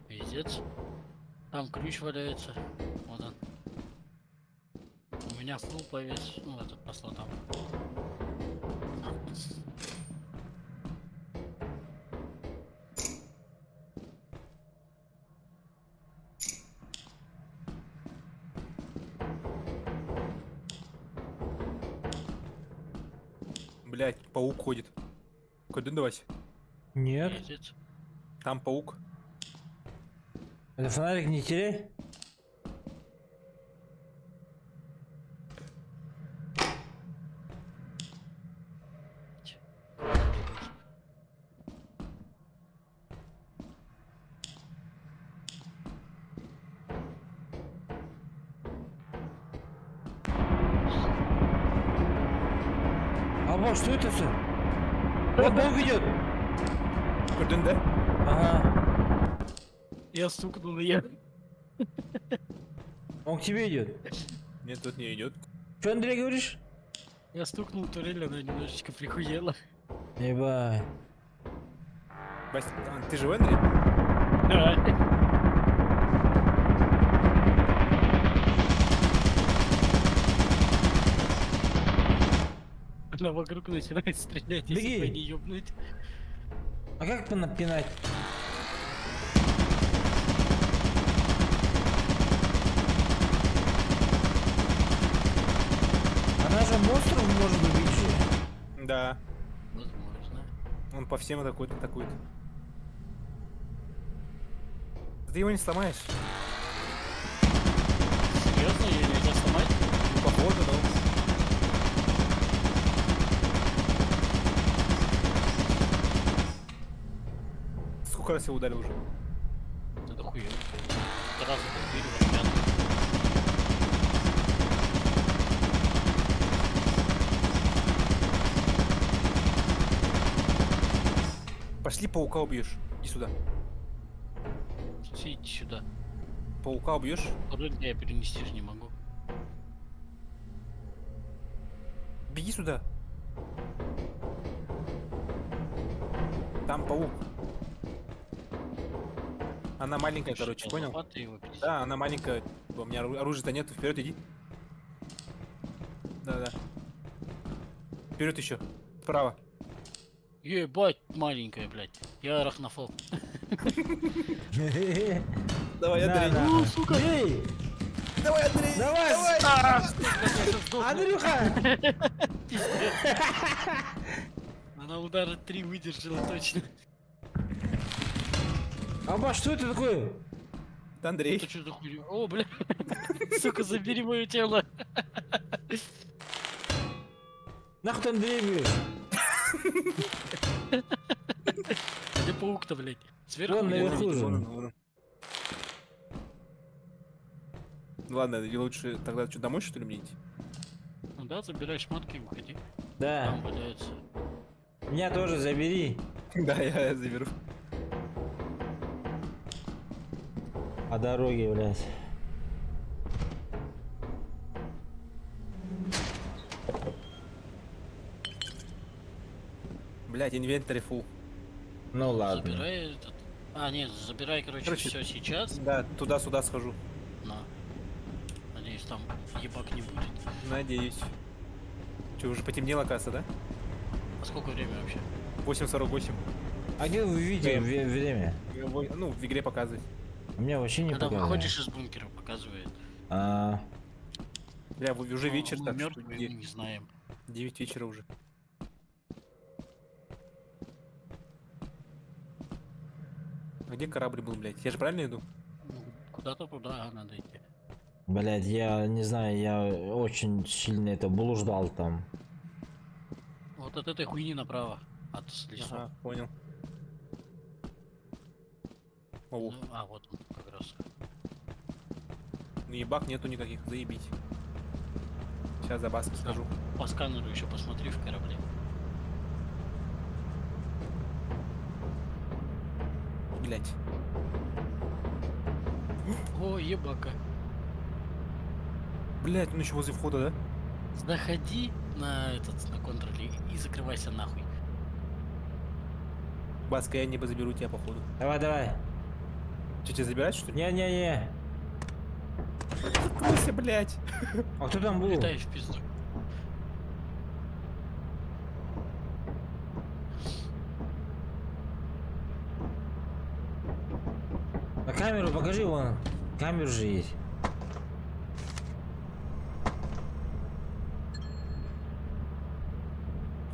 Пиздец. Там ключ валяется. Вот он. У меня фул повес. Ну, этот по слотам. Блядь, паук ходит. Куда давайся? Нет. Пиздец. Там паук. Это фонарик не теряй. Алба, что это все? Вот Бог идет. Куда, да? Ага. Я стукнул, я. Он к тебе идет. Нет, тут не идет. Что, Андрей, говоришь? Я стукнул турель, она немножечко прихуела. Ебать. Вась, ты живой, Андрей? Да. Она вокруг начинает стрелять, Беги. если по ней ёбнуть. А как понапинать? Она же монстров может убить же. Да. Возможно. Он по всем атакует. Ты его не сломаешь. Серьезно, ее нельзя сломать? Ну, походу, но... Сколько раз я ударил уже? Это хуёво. Сразу дверь в отмятку. Пошли паука убьешь. Иди сюда. Иди сюда. Паука убьешь? Турель я перенести же не могу. Беги сюда. Там паук. Она маленькая, короче, понял? Лопаты его пиздец. Да, она маленькая. У меня оружия-то нет. Вперед иди. Да. Вперед еще. Вправо. Ебать, маленькая, блядь. Я арахнофоб. Давай, Да, Андрей. да. Ну, сука. Бей! Давай, Андрей. Давай! Андрюха! Она удара 3 выдержала точно. Алба, что это такое? Это Андрей. Это что за хуйня? О, бля. Сука, забери мое тело. Нахуй ты Андрей, блин? Где паук-то, блядь? Сверху Вон или наверху ниже? же. Вон он. Ну ладно, и лучше тогда что, домой что ли мне идти? Ну да, забирай шмотки и уходи. Да. Там валяются. Меня тоже забери. Да, я заберу. По дороге, блядь. Блять, инвентарь фул. Ну ладно. Забирай этот. А, нет, забирай, короче, все сейчас. Да, туда-сюда схожу. На. Надеюсь, там ебак не будет. Надеюсь. Че, уже потемнело, кажется, да? А сколько времени вообще? 8:48. А где вы видите Время. время? Ну, в игре показывает. У меня вообще не Когда показывает. выходишь из бункера, показывает. А, Бля, уже вечер, Мы так что мертвые, где? мы не знаем. 9 вечера уже. А где корабль был, блядь? Я же правильно иду? Ну, куда-то туда надо идти. Блядь, я не знаю, я очень сильно это блуждал там. Вот от этой хуйни направо. От лесов. Ага, понял. О, Ну, а, вот он как раз. ну ебак нету никаких, заебить. Сейчас за баски скажу. По сканеру еще посмотри в корабле. Блять. О, ебака. Блять, он еще возле входа, да? Заходи на на контроле и закрывайся нахуй. Баска, я не заберу тебя, походу. Давай, давай. Че, тебя забирать, что ли? Не-не-не. Закройся, блять. А кто там был? Летай в пизду. На камеру покажи, вон. Камера же есть.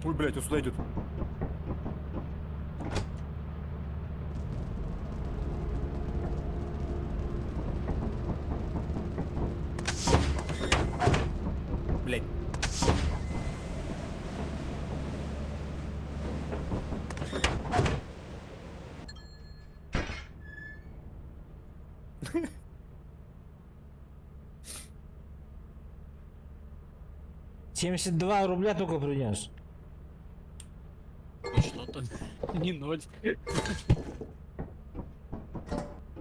Ой, блять, он сюда идет. Блять. $72 только принес. Хоть что-то. Не ноль.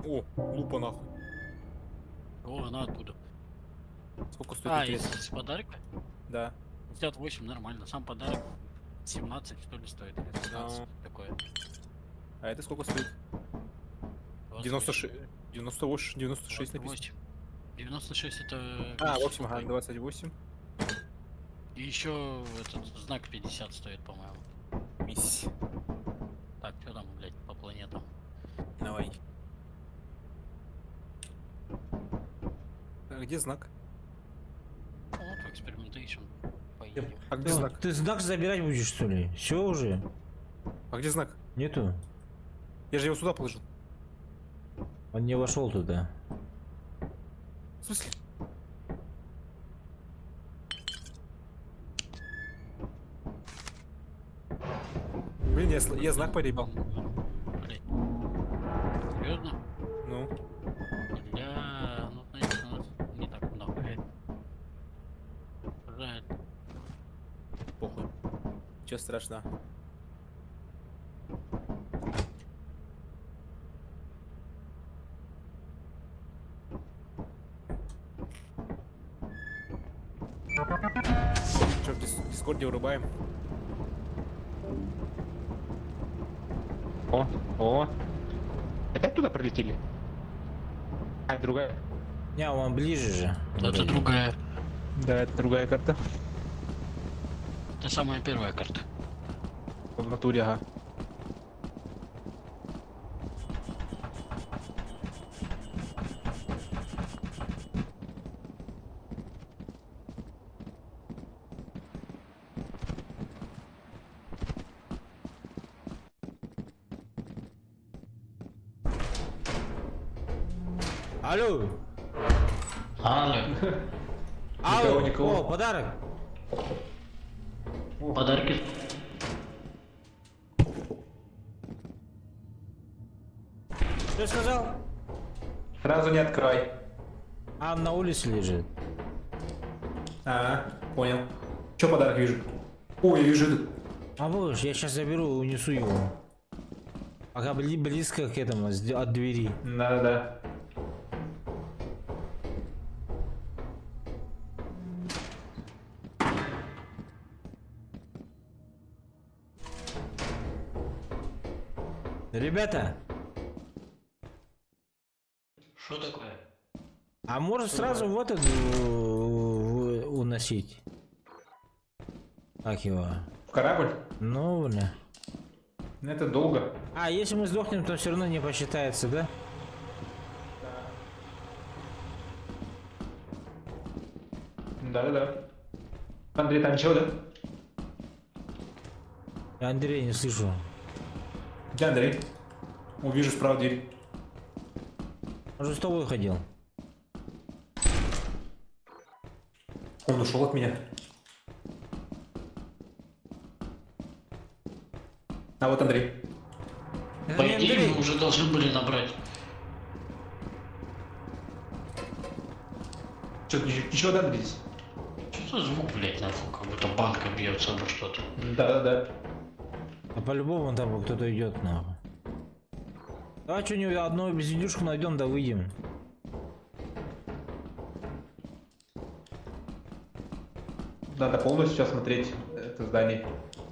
О, лупа нахуй. О, она оттуда. Сколько стоит А, интересно? из подарка? Да. 58, нормально. Сам подарок 17, что ли, стоит? Или 15, такое. А это сколько стоит? 96. 96 написано. 28. 96 это... А, в месяц общем, ага, какой. 28. И еще этот знак 50 стоит, по-моему. Миссия. Так, что там, блядь, по планетам? Давай. А где знак? Вот, в Experimentation. Поедем. А где знак? Ты знак забирать будешь, что ли? Все уже? А где знак? Нету? Я же его сюда положил. Он не вошел туда. В смысле? Блин, я знак поребал. Блядь. Серьезно? Ну, Бля, ну, значит, у нас не так много. Жаль. похуй. Че страшно? Че, в Дискорде вырубаем? О. Опять туда пролетели? А, другая. Не, он ближе же. Это другая. Да, это другая карта. Это самая первая карта. В натуре, ага. Алло. Алло. Алло. никого. О, подарок. Подарки. Что сказал? Сразу не открывай. А он на улице лежит. А, понял. Че подарок вижу? Ой, я вижу этот. А будешь, я сейчас заберу и унесу его. Пока близко к этому, от двери. Да-да-да. Ребята, Что такое? а может сразу в этот уносить? Как его? В корабль? Ну, бля. Это долго. А, если мы сдохнем, то все равно не посчитается, да? Да-да-да. Андрей, там чего, да? Я Андрея не слышу. Где Андрей? Увижу справа дверь. Он же с тобой ходил. Он ушел от меня. А вот Андрей. Это По не идее, Андрей. мы уже должны были набрать. Что, ничего да, Андрей здесь? Что за звук, блядь, нахуй, как будто банка бьется обо что-то. Да. А по-любому там кто-то идет нахуй. Давай что-нибудь одну безвидюшку найдем, да выйдем. Надо полностью сейчас смотреть это здание.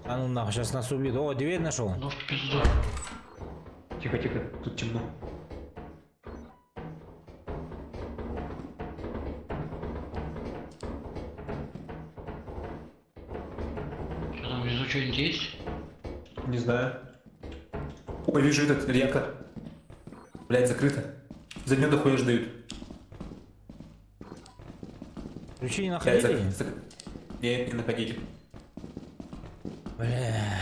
А ну нахуй, сейчас нас убьют. О, дверь нашел. Ну в пизду. Тихо, тут темно. Что там внизу что-нибудь есть? Не знаю. Ой, вижу этот реактор. Блять, закрыто. За нее дохуя дают. Ключи не Блядь, находили? Нет, не находили. Бля.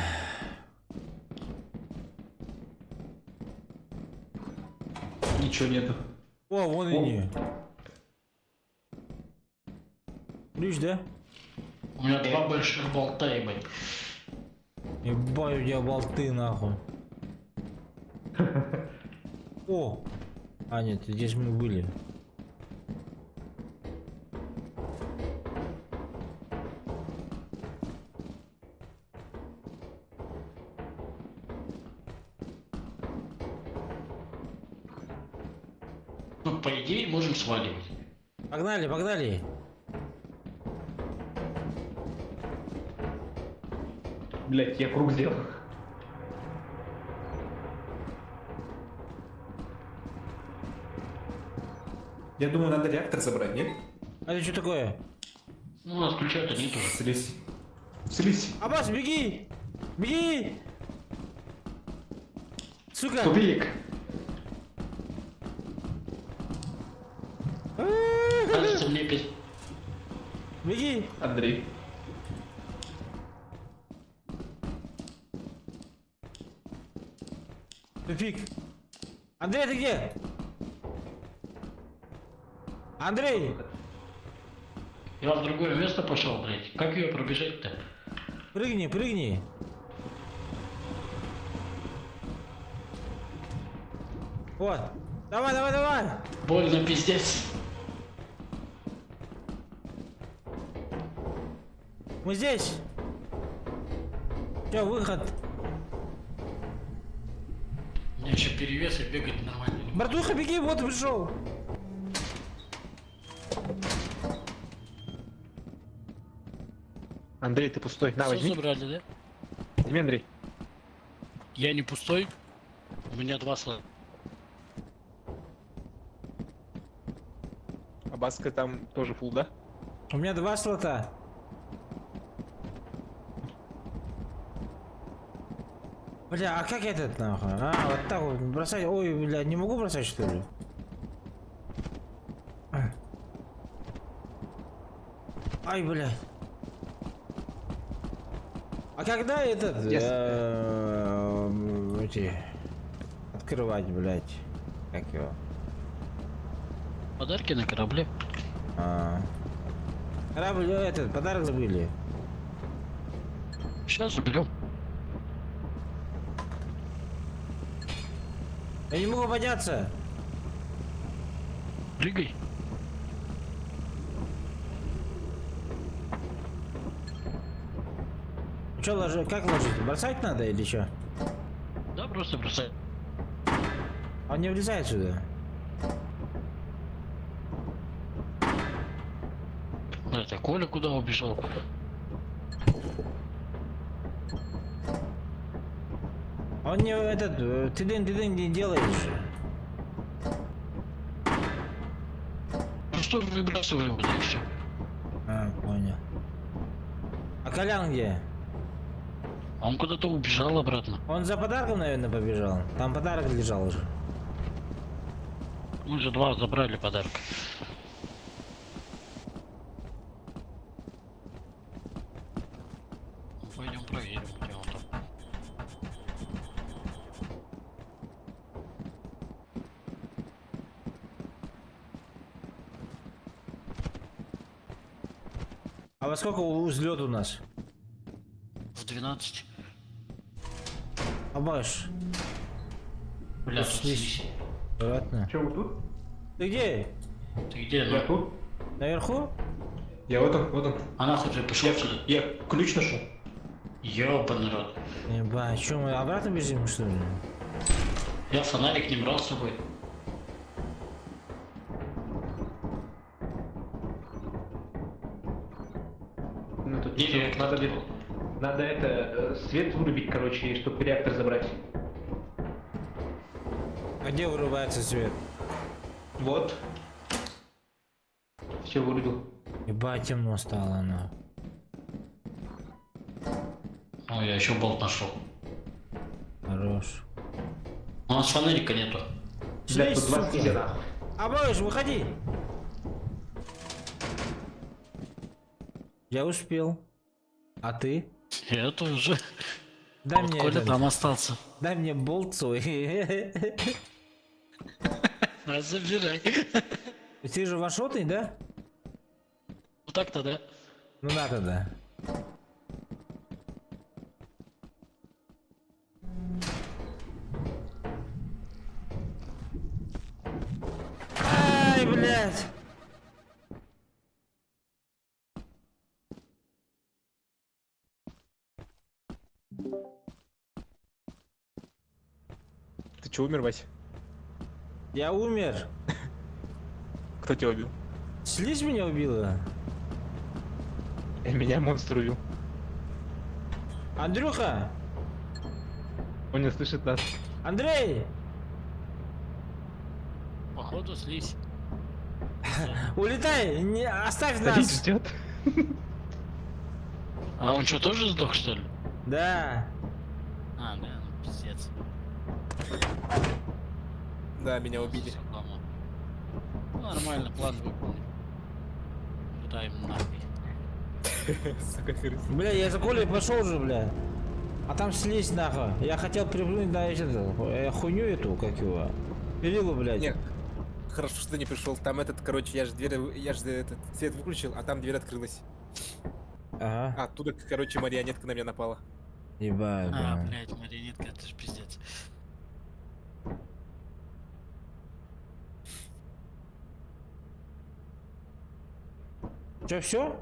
Ничего нету. О, вон О. они. Ключ, да? У меня два больших болта, ебать. Ебать, у тебя болты нахуй. О! А нет, здесь мы были. Ну, по идее, можем сваливать. Погнали, погнали. Блять, я круг сделал. Я думаю, надо реактор забрать, нет? А это что такое? Ну, у нас ключа-то нету. Слезь. Слезь. Аббас, беги! Беги! Сука! Тупик. Кажется, мне пиз... Беги! Андрей. Тупик! Андрей, ты где? Андрей! Я в другое место пошел, блядь. Как ее пробежать-то? Прыгни, прыгни! Вот! Давай, давай, давай! Больно, пиздец. Мы здесь! Все, выход! У меня еще перевес и бегать нормально не могу. Братуха, беги, вот пришел! Андрей, ты пустой. На, Всё возьми. забрали, да? Возьми, Андрей. Я не пустой. У меня два слота. А Баска там тоже фул, да? У меня 2 слота. Бля, а как этот нахуй? А, вот так вот бросать. Ой, бля, не могу бросать что ли? Ай, бля. А когда этот... эти... Открывать, блядь. Как его? Подарки на корабле. Корабль, этот, подарок забыли. Сейчас заберем. Я не могу подняться. Прыгай. Что ложить? Как ложить? Бросать надо или что? Да, просто бросай. Он не влезает сюда. Это Коля куда убежал? Он не этот... Ты-дын не делаешь же. Ну что, выбрасываем вот и все. А, понял. А Колян где? А он куда-то убежал обратно. Он за подарком, наверное, побежал. Там подарок лежал уже. Мы же два забрали подарок. Пойдем проверим, где он там. А во сколько взлет у нас? В 12. Абаш. Бля, тут Слизь. слизь. Аккуратно. Че, вы тут? Ты где? Ты где? Я Ну? тут. Наверху? Я вот он, вот он. А нахуй ты пошел сюда? Я ключ нашел. Ёбаный рот. Ебать, что мы обратно бежим, что ли? Я фонарик не брал с собой. Ну, тут Где реактор надо, был? надо это, свет вырубить, короче, чтобы реактор забрать. А где вырубается свет? Вот. Все вырубил. Ебать, темно стало, на. О, я еще болт нашел. Хорош. У нас фонарика нету. Блядь, Слизь, тут два сука. стилера. Абаш, выходи! Я успел. А ты? Я тоже. Дай Вот мне Коля этот- там остался. Дай мне болт свой. А, забирай. Ты же вашотый, да? Вот так-то, да? Ну на тогда. Ай, блядь! Ты че, умер, Вась? Я умер. Кто тебя убил? Слизь меня убила. Меня монстр убил. Андрюха! Он не слышит нас. Андрей! Походу слизь. Улетай! Не, оставь Садись, нас! ждет. А он что, тоже сдох, что ли? Да. А, да, ну пиздец. Да, меня убили. Сухому. Ну, нормально, план выполнен. Куда им нахуй? Сука, крыса. Бля, я за Колей пошел уже, бля. А там слизь нахуй. Я хотел приплыть на хуйню эту, как его. Перилу, блядь. Нет. Хорошо, что ты не пришел. Там этот, короче, я же этот свет выключил, а там дверь открылась. Ага. А оттуда, короче, марионетка на меня напала. Ебать, А, да. блядь, марионетка, это ж пиздец. Че, все?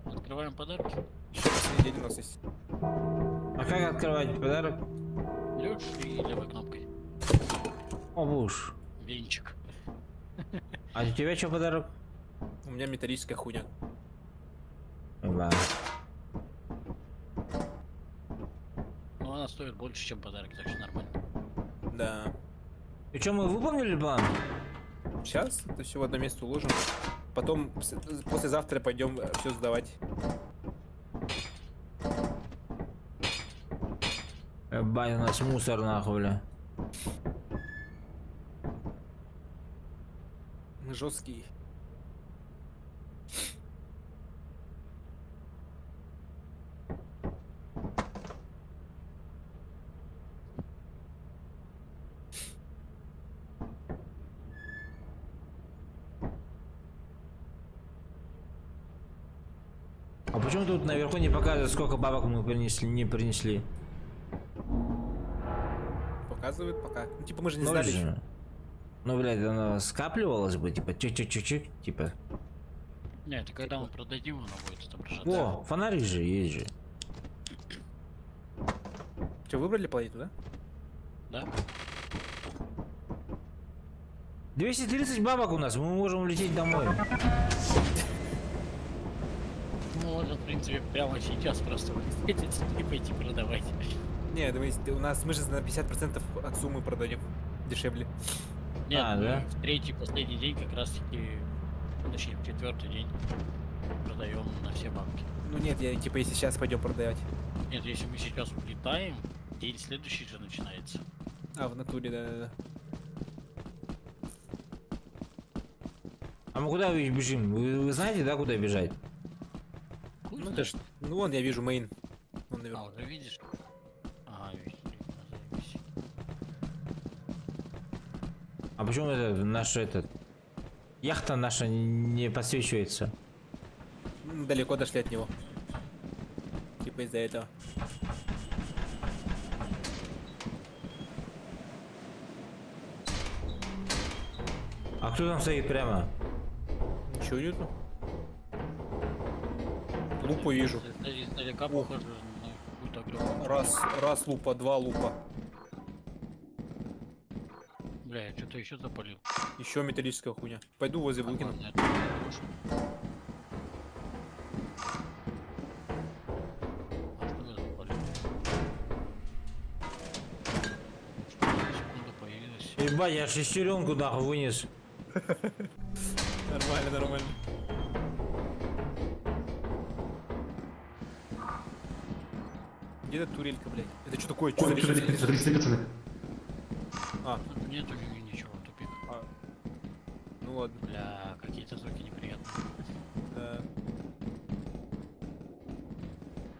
Открываем подарки. Еще последний день у нас есть. А как открывать подарок? Берешь и левой кнопкой. О, буш. Венчик. А у тебя что подарок? У меня металлическая хуйня. Ебать. Но она стоит больше, чем подарок, так что нормально. Да. И что, мы выполнили план? Сейчас это все в одно место уложим. Потом послезавтра пойдем все сдавать. Ебать, у нас мусор нахуй, бля. Мы жесткие. А почему тут наверху не показывает, сколько бабок мы принесли, не принесли? Показывают пока. Ну, типа мы же не Ноль знали же. еще. Ну, блядь, оно скапливалось бы, типа, чик-чик-чик-чик, типа. Не, это когда мы продадим, оно будет отображаться. О, фонарик же есть же. Что, выбрали планету, да? Да? 230 бабок у нас, мы можем улететь домой. Можно, в принципе, прямо сейчас просто вылететь и пойти продавать. Не, у нас мы же на 50% от суммы продаем дешевле. Нет, А, мы да? в третий, последний день как раз таки, точнее, в четвертый день продаем на все бабки. Ну нет, я типа если сейчас пойдем продавать. Нет, если мы сейчас улетаем, день следующий же начинается. А, в натуре, да. А мы куда бежим? Вы знаете, да, куда бежать? Хуй Ну, знает. это ж, ну вон я вижу мейн. Он А, наверху. уже видишь? Ага, видишь. Заебись. А почему это наша яхта наша не подсвечивается? далеко дошли от него. Типа из-за этого. А кто там стоит прямо? Ничего нету. Лупу вижу. Издалека похоже на какую-то огромную. Раз лупа, два лупа. Бля, я что-то еще запалил. Еще металлическая хуйня. Пойду возле выкину. Ладно, это хорошо. А что я запалил? Секунду появилась. Ебать, я шестеренку нахуй вынес. Нормально, нормально. Где эта турелька, блядь? Это что такое? Что Ой, что-то за смотрите, пацаны. А, Тут нету ничего, тупик. ну ладно. Бля, какие-то звуки неприятные.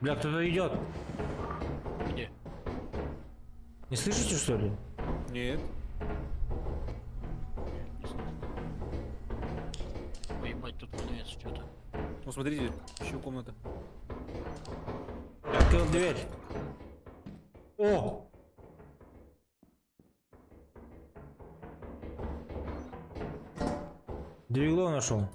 Бля, кто-то идет. Где? Не слышите, что ли? Нет. Не слышу. Поебать, тут валяется что-то. Ну смотрите, еще комната. Я открыл дверь. О! Двигло нашел.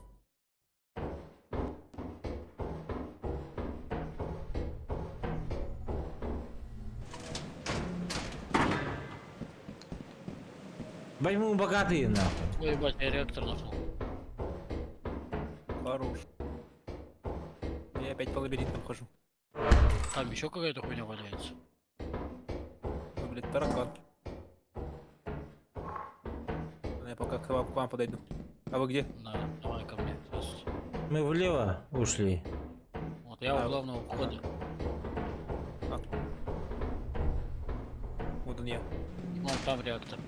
Возьму богатые нахуй. Ой, ебать, я реактор нашел. Хорош. Я опять по лабиринтам хожу. Там еще какая-то хуйня валяется. Ну, блядь, таракан. Я пока к вам подойду. А вы где? Да, давай ко мне. Сейчас. Мы влево ушли. Вот я у главного входа. Вот он я. Вон там реактор.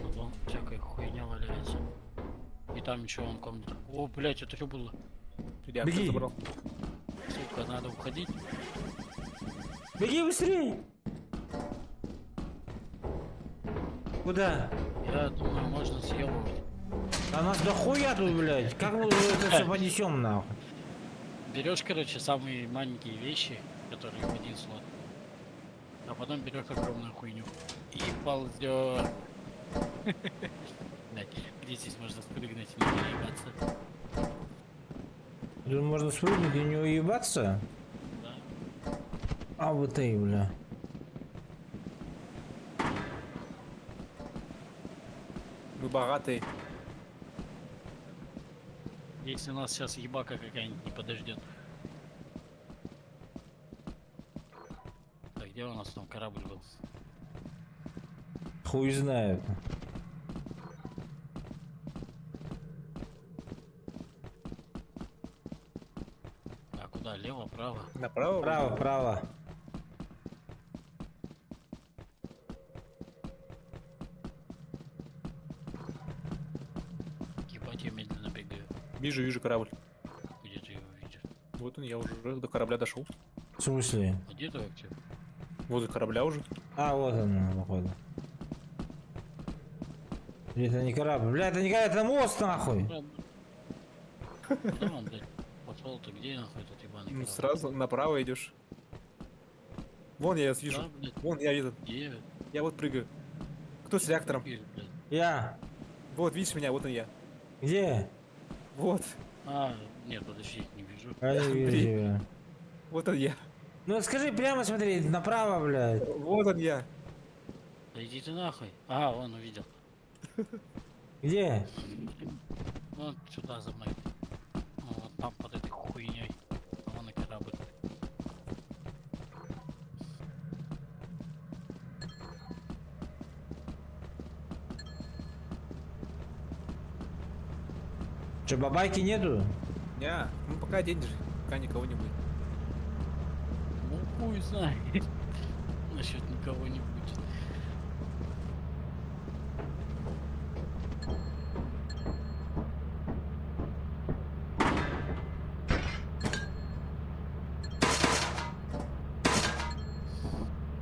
Вот вон всякая хуйня валяется. И там еще вон комната. О, блять, это что было? Я Беги. забрал. Сука, надо уходить. Беги быстрее! Куда? Я думаю, можно съебывать. А нас дохуя тут, блядь. Как мы это все понесем нахуй? Берешь, короче, самые маленькие вещи, которые в один слот. А потом берешь огромную хуйню. И ползёшь. Блять, где здесь можно спрыгнуть и не переебаться? Тут можно спрыгнуть и не уебаться? Да. А вот и, бля. Мы богатые. Если нас сейчас ебака какая-нибудь не подождет. Так, где у нас там корабль был? Хуй знает. А куда? Лево, право? Направо? Право, право. Ебать, я медленно бегаю. Вижу корабль. Где ты его видишь? Вот он, я уже до корабля дошел. В смысле? А где ты вообще? Возле корабля уже. А, вот он, походу. Или это не корабль? Бля, это не корабль, это мост, нахуй. Куда он, блядь? Пошел ты, где нахуй этот ебаный Ну корабль? сразу направо идешь. Вон я вас вижу. Да, блядь, Вон я вижу. где? Я вот прыгаю. Кто с реактором? Блядь. Я. Вот, видишь меня, вот он я. Где? Вот. А, нет, подожди, не вижу. А, не Андрей. вижу я. Вот он я. Ну скажи прямо смотри, направо, блядь. Вот он я. Да иди ты нахуй. А, вон увидел. Где? Вон сюда за мной. Ну, вот там под этой хуйней. А вон и корабль. Че, бабайки нету? Я. Ну пока деньги же. Пока никого не будет. Ну, хуй знает. Насчет никого не будет.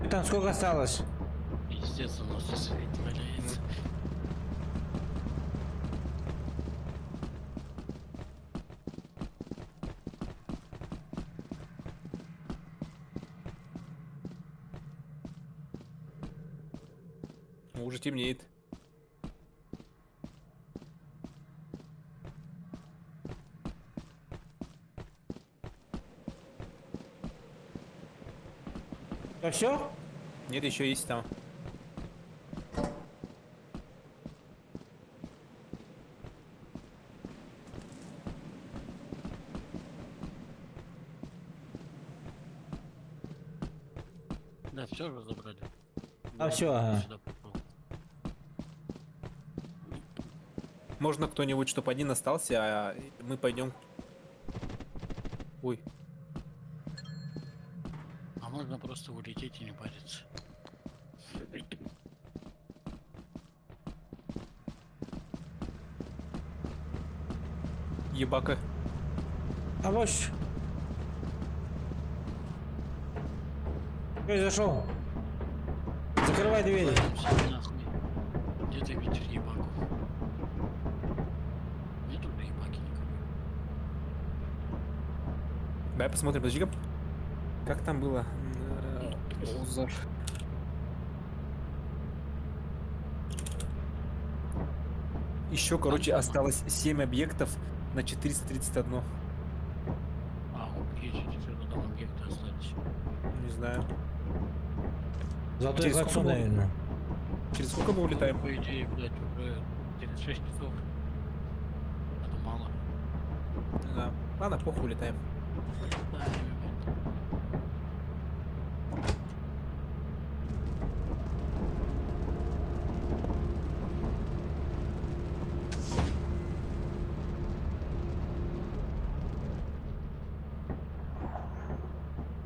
Там сколько осталось? Пиздец, у нас здесь свет валяется. Ну, уже темнеет. А все? Нет, еще есть там. Да, все разобрали. А все, ага. Сюда попал. Можно кто-нибудь, чтобы один остался, а мы пойдем. Ой, А можно просто улететь и не париться. ебака. А вот. Что произошел? Закрывай двери. Все нахуй. Где ты видишь ебаку? Нету же ебаки никакой. Давай посмотрим, подожди-ка. Как там было? Узор. Еще, короче, осталось 7 объектов на 431. А, какие же еще там объекты остались? Не знаю. Золотое Через кольцо, сколько мы- наверное. Через сколько мы улетаем? По идее, блядь, уже через 6 часов. Это мало. Да. Ладно, похуй улетаем. Да, ебать.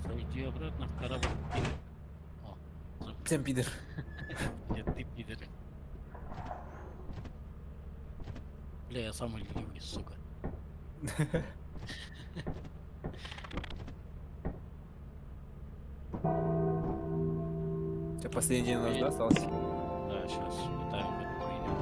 Зайди обратно в корабль. О, Всем пидор. нет, ты пидор. Бля, я самый ленивый, сука. Все, последний день у нас, да, остался? Да, сейчас летаем в эту хуйню.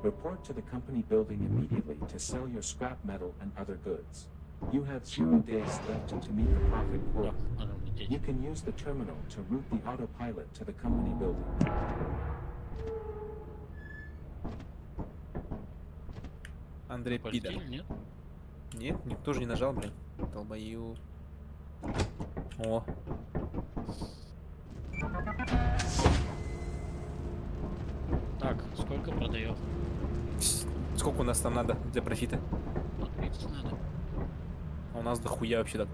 Report to the company building immediately to sell your scrap metal and other goods. You have 0 days left to meet the profit Да, quota. надо You лететь. can use the terminal to route the autopilot to the company building. Андрей пидор. Полетели, нет? Нет, никто же не нажал, блин. Долбою. О, Так, сколько продаем? сколько у нас там надо для профита? По 30 надо. А у нас дохуя вообще так.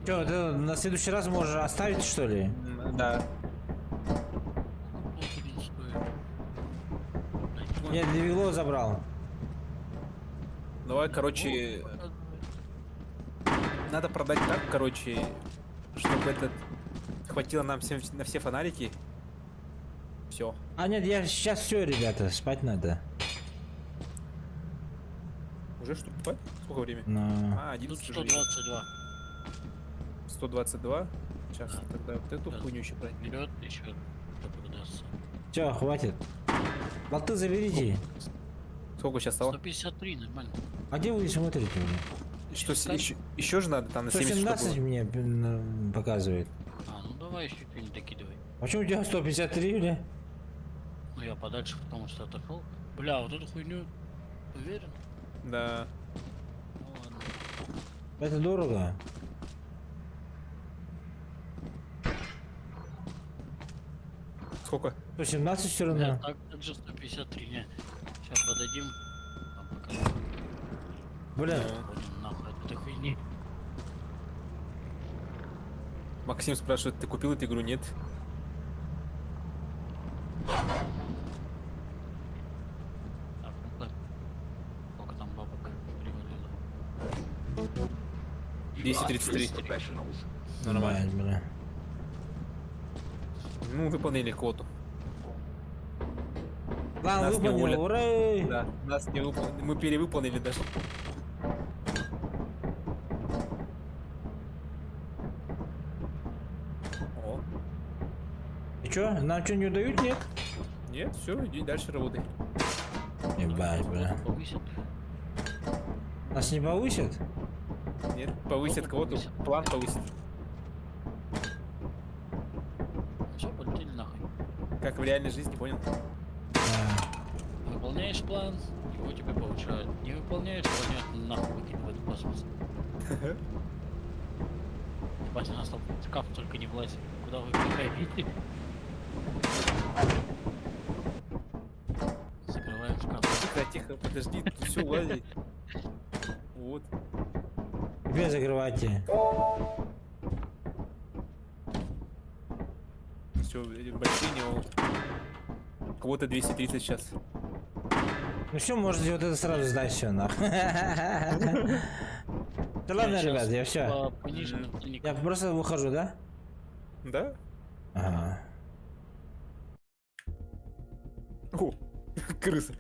Че, ты на следующий раз можешь оставить, что ли? Да. Ну, похуй не стоит. Блядь, Я Девило забрал. Давай, короче, надо продать так, короче, чтобы этот хватило нам всем на все фонарики. Все. А нет, я сейчас все, ребята, спать надо. Уже что, спать? Сколько времени? Но... А, Тут 11 уже. 122. 122. Сейчас тогда вот эту Да. хуйню еще брать. Вперед еще что продастся. Все, хватит. Болты заберите. Сколько сейчас стало? 153, нормально. А где вы смотрите? Блин? Что, еще же надо там на 70 штук 117 было. мне показывает. А, ну давай еще что-нибудь докидывай. Почему у тебя 153, бля? Ну я подальше, потому что отошел. Бля, вот эту хуйню. Уверен? Да. Ну ладно. Это дорого. Сколько? 117 все Бля, равно. так же 153, не. Сейчас продадим. Там пока Бля, ходим нахуй от этой хуйни. Максим спрашивает, ты купил эту игру? Нет. Так, ну-ка. Сколько там бабок привалило? 10.33. Нормально. бля. Ну, выполнили квоту. Ладно, Нас не выполнил, уволят. ура! Да, нас не выполнили. Мы перевыполнили даже. О, И чё, нам что, не удают, нет? нет, все, иди дальше работай. Ебать, бля. Повысят. Нас не повысят? Нет, повысят Кого квоту, повысят? план повысит. Все, полетели нахуй. Как в реальной жизни, понял? Выполняешь план, его тебе получают. Не выполняешь, понятно, нахуй выкинь в этот космос. Ебать, у нас там шкаф только не влазит. Куда вы приходите? Закрываем шкаф. Тихо, тихо, подожди, тут все лазит. Вот. Теперь закрывайте. Все, большие него. У кого-то 230 сейчас. Ну все, можете вот это сразу сдать все нахуй. Да ладно, ребят, я все. По пониженным Я ценникам. просто выхожу, да? Да? Ага. О, крыса.